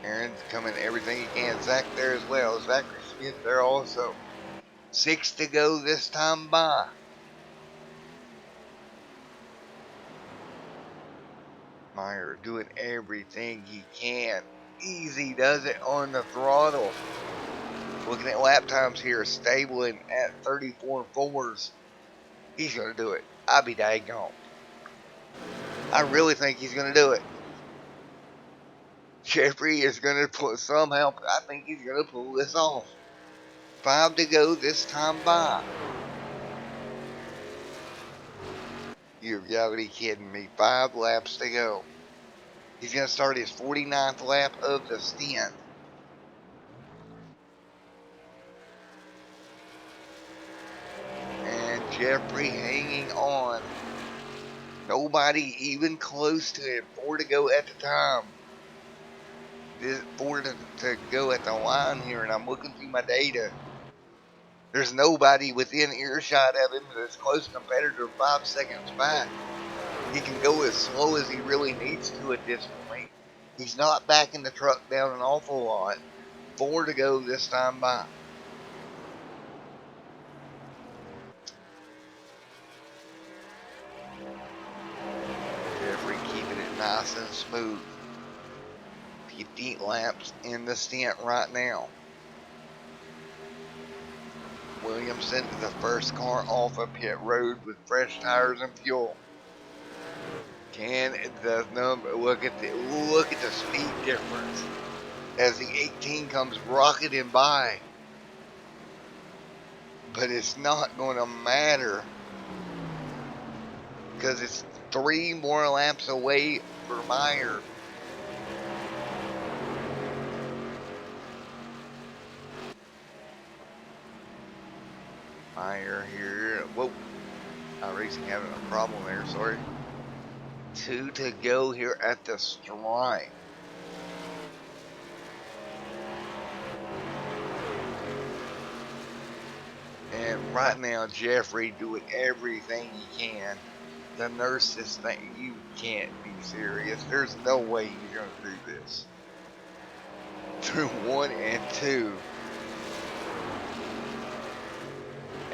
Aaron's coming everything he can. Zach there as well. Zachary Smith there also. 6 to go this time by. Meyer doing everything he can. Easy does it on the throttle. Looking at lap times here, stabling at 34.4s. He's going to do it. I'll be daggone. I really think he's going to do it. Jeffrey is going to pull somehow. I think he's going to pull this off. 5 to go this time by. You've got to be kidding me. 5 laps to go. He's going to start his 49th lap of the stint. And Jeffrey hanging on. Nobody even close to him. 4 to go at the time. 4 to go at the line here, and I'm looking through my data. There's nobody within earshot of him that's close competitor 5 seconds back. He can go as slow as he really needs to at this point. He's not backing the truck down an awful lot. 4 to go this time by. Jeffrey keeping it nice and smooth. 15 laps in the stint right now. Williamson is the first car off of pit road with fresh tires and fuel. Can the number look at the speed difference as the 18 comes rocketing by? But it's not going to matter because it's 3 more laps away for Meyer. Meyer here. Whoa. Racing having a problem there, sorry. 2 to go here at the stripe. And right now, Jeffrey doing everything he can to nurse this thing. You can't be serious. There's no way he's going to do this. Through 1 and 2.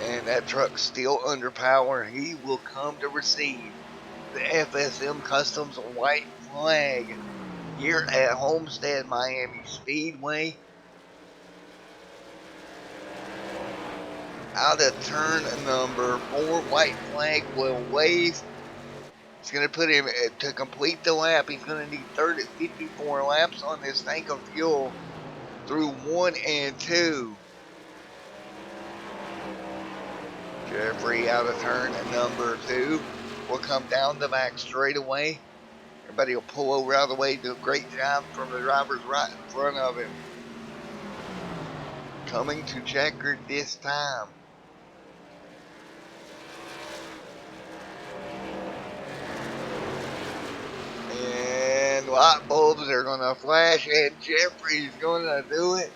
And that truck's still under power. He will come to receive the FSM Customs white flag here at Homestead Miami Speedway. Out of turn number 4, white flag will wave. It's going to put him to complete the lap. He's going to need 54 laps on this tank of fuel through 1 and 2. Jeffrey out of turn number 2 will come down the back straightaway. Everybody will pull over out of the way. Do a great job from the drivers right in front of him. Coming to checkered this time. And light bulbs are going to flash, and Jeffrey's going to do it.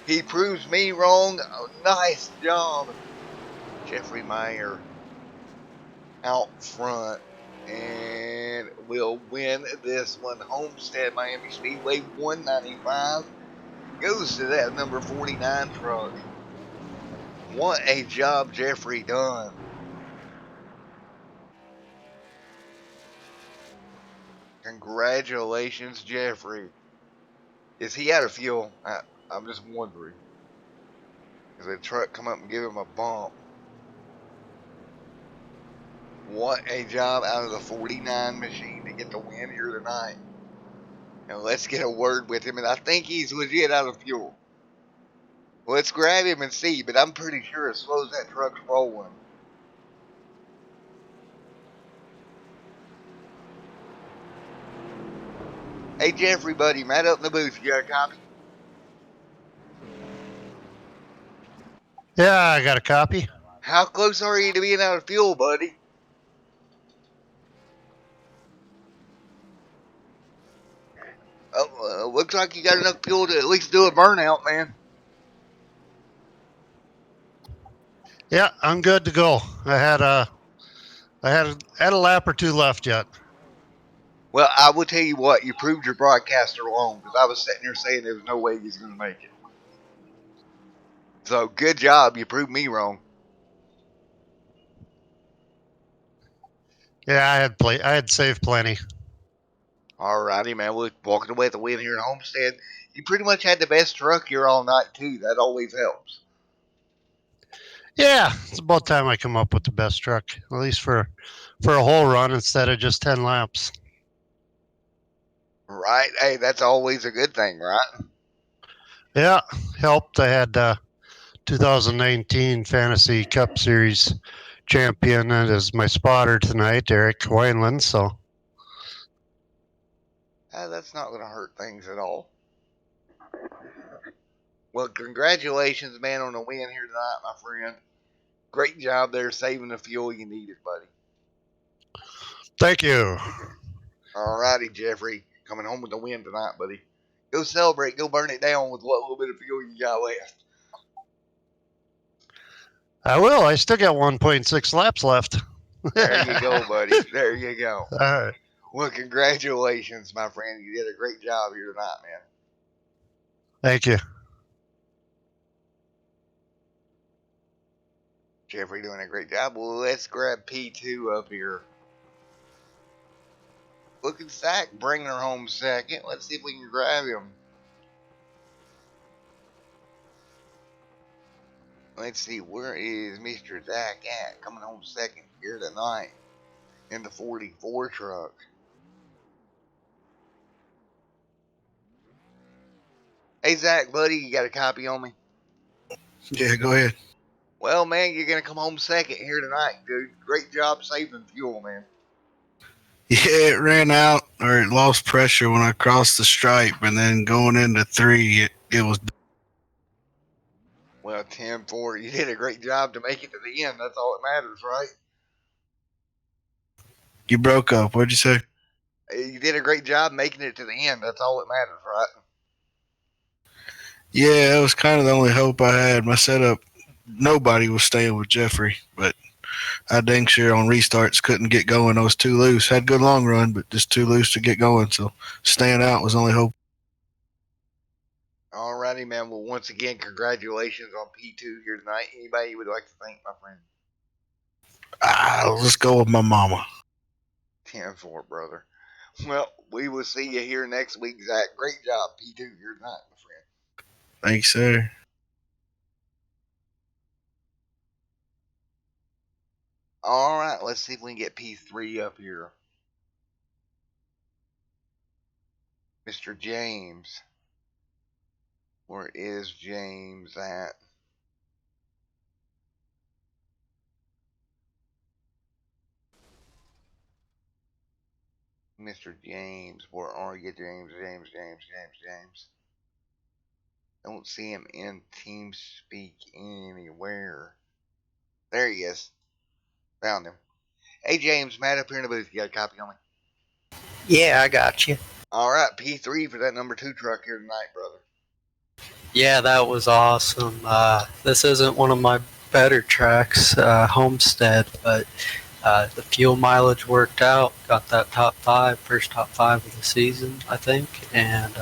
He proves me wrong. Oh, nice job. Jeffrey Meyer out front and will win this one. Homestead Miami Speedway 195 goes to that number 49 truck. What a job Jeffrey done. Congratulations, Jeffrey. Is he out of fuel? I'm just wondering. Does the truck come up and give him a bump? What a job out of the 49 machine to get the win here tonight. And let's get a word with him. And I think he's legit out of fuel. Let's grab him and see. But I'm pretty sure as slow as that truck's rolling. Hey, Jeffrey, buddy, Matt up in the booth. You got a copy? Yeah, I got a copy. How close are you to being out of fuel, buddy? Looks like you got enough fuel to at least do a burnout, man. Yeah, I'm good to go. I had a lap or 2 left yet. Well, I will tell you what, you proved your broadcaster wrong because I was sitting there saying there was no way he's going to make it. So, good job. You proved me wrong. Yeah, I had saved plenty. Alrighty, man. We're walking away with the win here at Homestead. You pretty much had the best truck here all night, too. That always helps. Yeah, it's about time I come up with the best truck, at least for a whole run instead of just 10 laps. Right? Hey, that's always a good thing, right? Yeah, helped. I had 2019 Fantasy Cup Series champion as my spotter tonight, Eric Wineland. So That's not going to hurt things at all. Well, congratulations, man, on the win here tonight, my friend. Great job there saving the fuel you needed, buddy. thank you. All righty, Jeffrey. Coming home with the win tonight, buddy. Go celebrate. Go burn it down with what little bit of fuel you got left. I will. I still got 1.6 laps left. There you go, buddy. There you go. All right. Well, congratulations, my friend. You did a great job here tonight, man. Thank you. Jeffrey doing a great job. Well, let's grab P2 up here. Looking Sack bringing her home second. Let's see if we can grab him. Let's see, where is Mr. Zach at? Coming home second here tonight in the 44 truck. Hey, Zach, buddy, you got a copy on me? Yeah, go ahead. Well, man, you're going to come home second here tonight, dude. Great job saving fuel, man. Yeah, it ran out or it lost pressure when I crossed the stripe, and then going into 3, it was. Well, 10-4, you did a great job to make it to the end. That's all that matters, right? You broke up. What'd you say? You did a great job making it to the end. That's all that matters, right? Yeah, that was kind of the only hope I had. My setup, nobody was staying with Jeffrey, but I dang sure on restarts couldn't get going. I was too loose. Had good long run, but just too loose to get going. So staying out was the only hope. Alrighty, man. Well, once again, congratulations on P2 here tonight. Anybody you would like to thank, my friend? Let's go with my mama. 10-4, brother. Well, we will see you here next week, Zach. Great job, P2 here tonight, my friend. Thanks, sir. Alright, let's see if we can get P3 up here. Mr. James. Where is James at? Mr. James, where are you, James? Don't see him in TeamSpeak anywhere. There he is. Found him. Hey, James, Matt up here in the booth. You got a copy on me? Yeah, I got you. Alright, P3 for that number 2 truck here tonight, brother. Yeah, that was awesome. This isn't one of my better tracks, Homestead, but the fuel mileage worked out. Got that first top 5 of the season, I think, and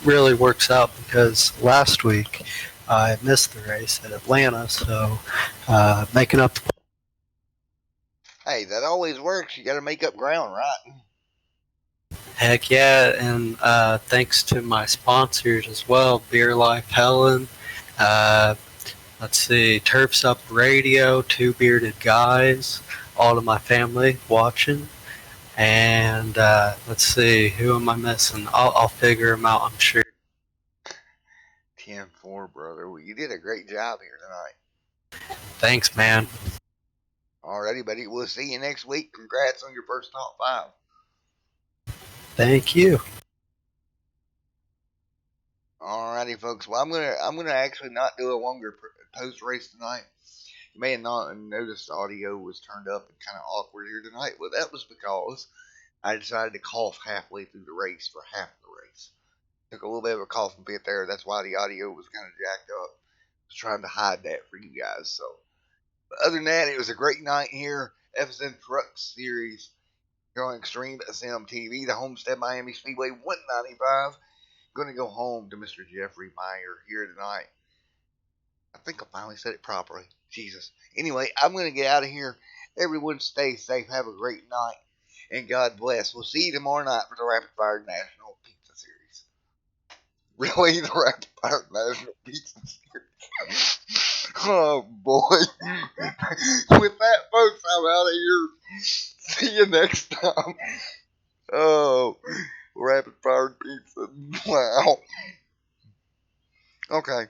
really works out because last week I missed the race at Atlanta, so making up the. Hey, that always works. You got to make up ground, right? Heck yeah, and thanks to my sponsors as well, Beer Life Helen, let's see, Turfs Up Radio, Two Bearded Guys, all of my family watching, and let's see, who am I missing? I'll figure them out, I'm sure. 10-4, brother. Well, you did a great job here tonight. Thanks, man. Alrighty, buddy. We'll see you next week. Congrats on your first top 5. Thank you. Alrighty, folks. Well, I'm gonna actually not do a longer post race tonight. You may have not noticed the audio was turned up and kind of awkward here tonight. Well, that was because I decided to cough halfway through the race for half the race. Took a little bit of a coughing fit there. That's why the audio was kind of jacked up. I was trying to hide that for you guys. So, but other than that, it was a great night here. FSM Truck Series. Here on Extreme SM TV, the Homestead Miami Speedway 195. Going to go home to Mr. Jeffrey Meyer here tonight. I think I finally said it properly. Jesus. Anyway, I'm going to get out of here. Everyone stay safe. Have a great night. And God bless. We'll see you tomorrow night for the Rapid Fire National Pizza Series. Really? The Rapid Fire National Pizza Series? Oh, boy. With that, folks, I'm out of here. See you next time. Oh, Rapid Fire Pizza. Wow. Okay.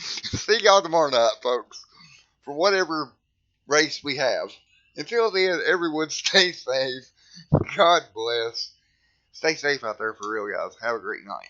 See y'all tomorrow night, folks. For whatever race we have. Until then, everyone stay safe. God bless. Stay safe out there for real, guys. Have a great night.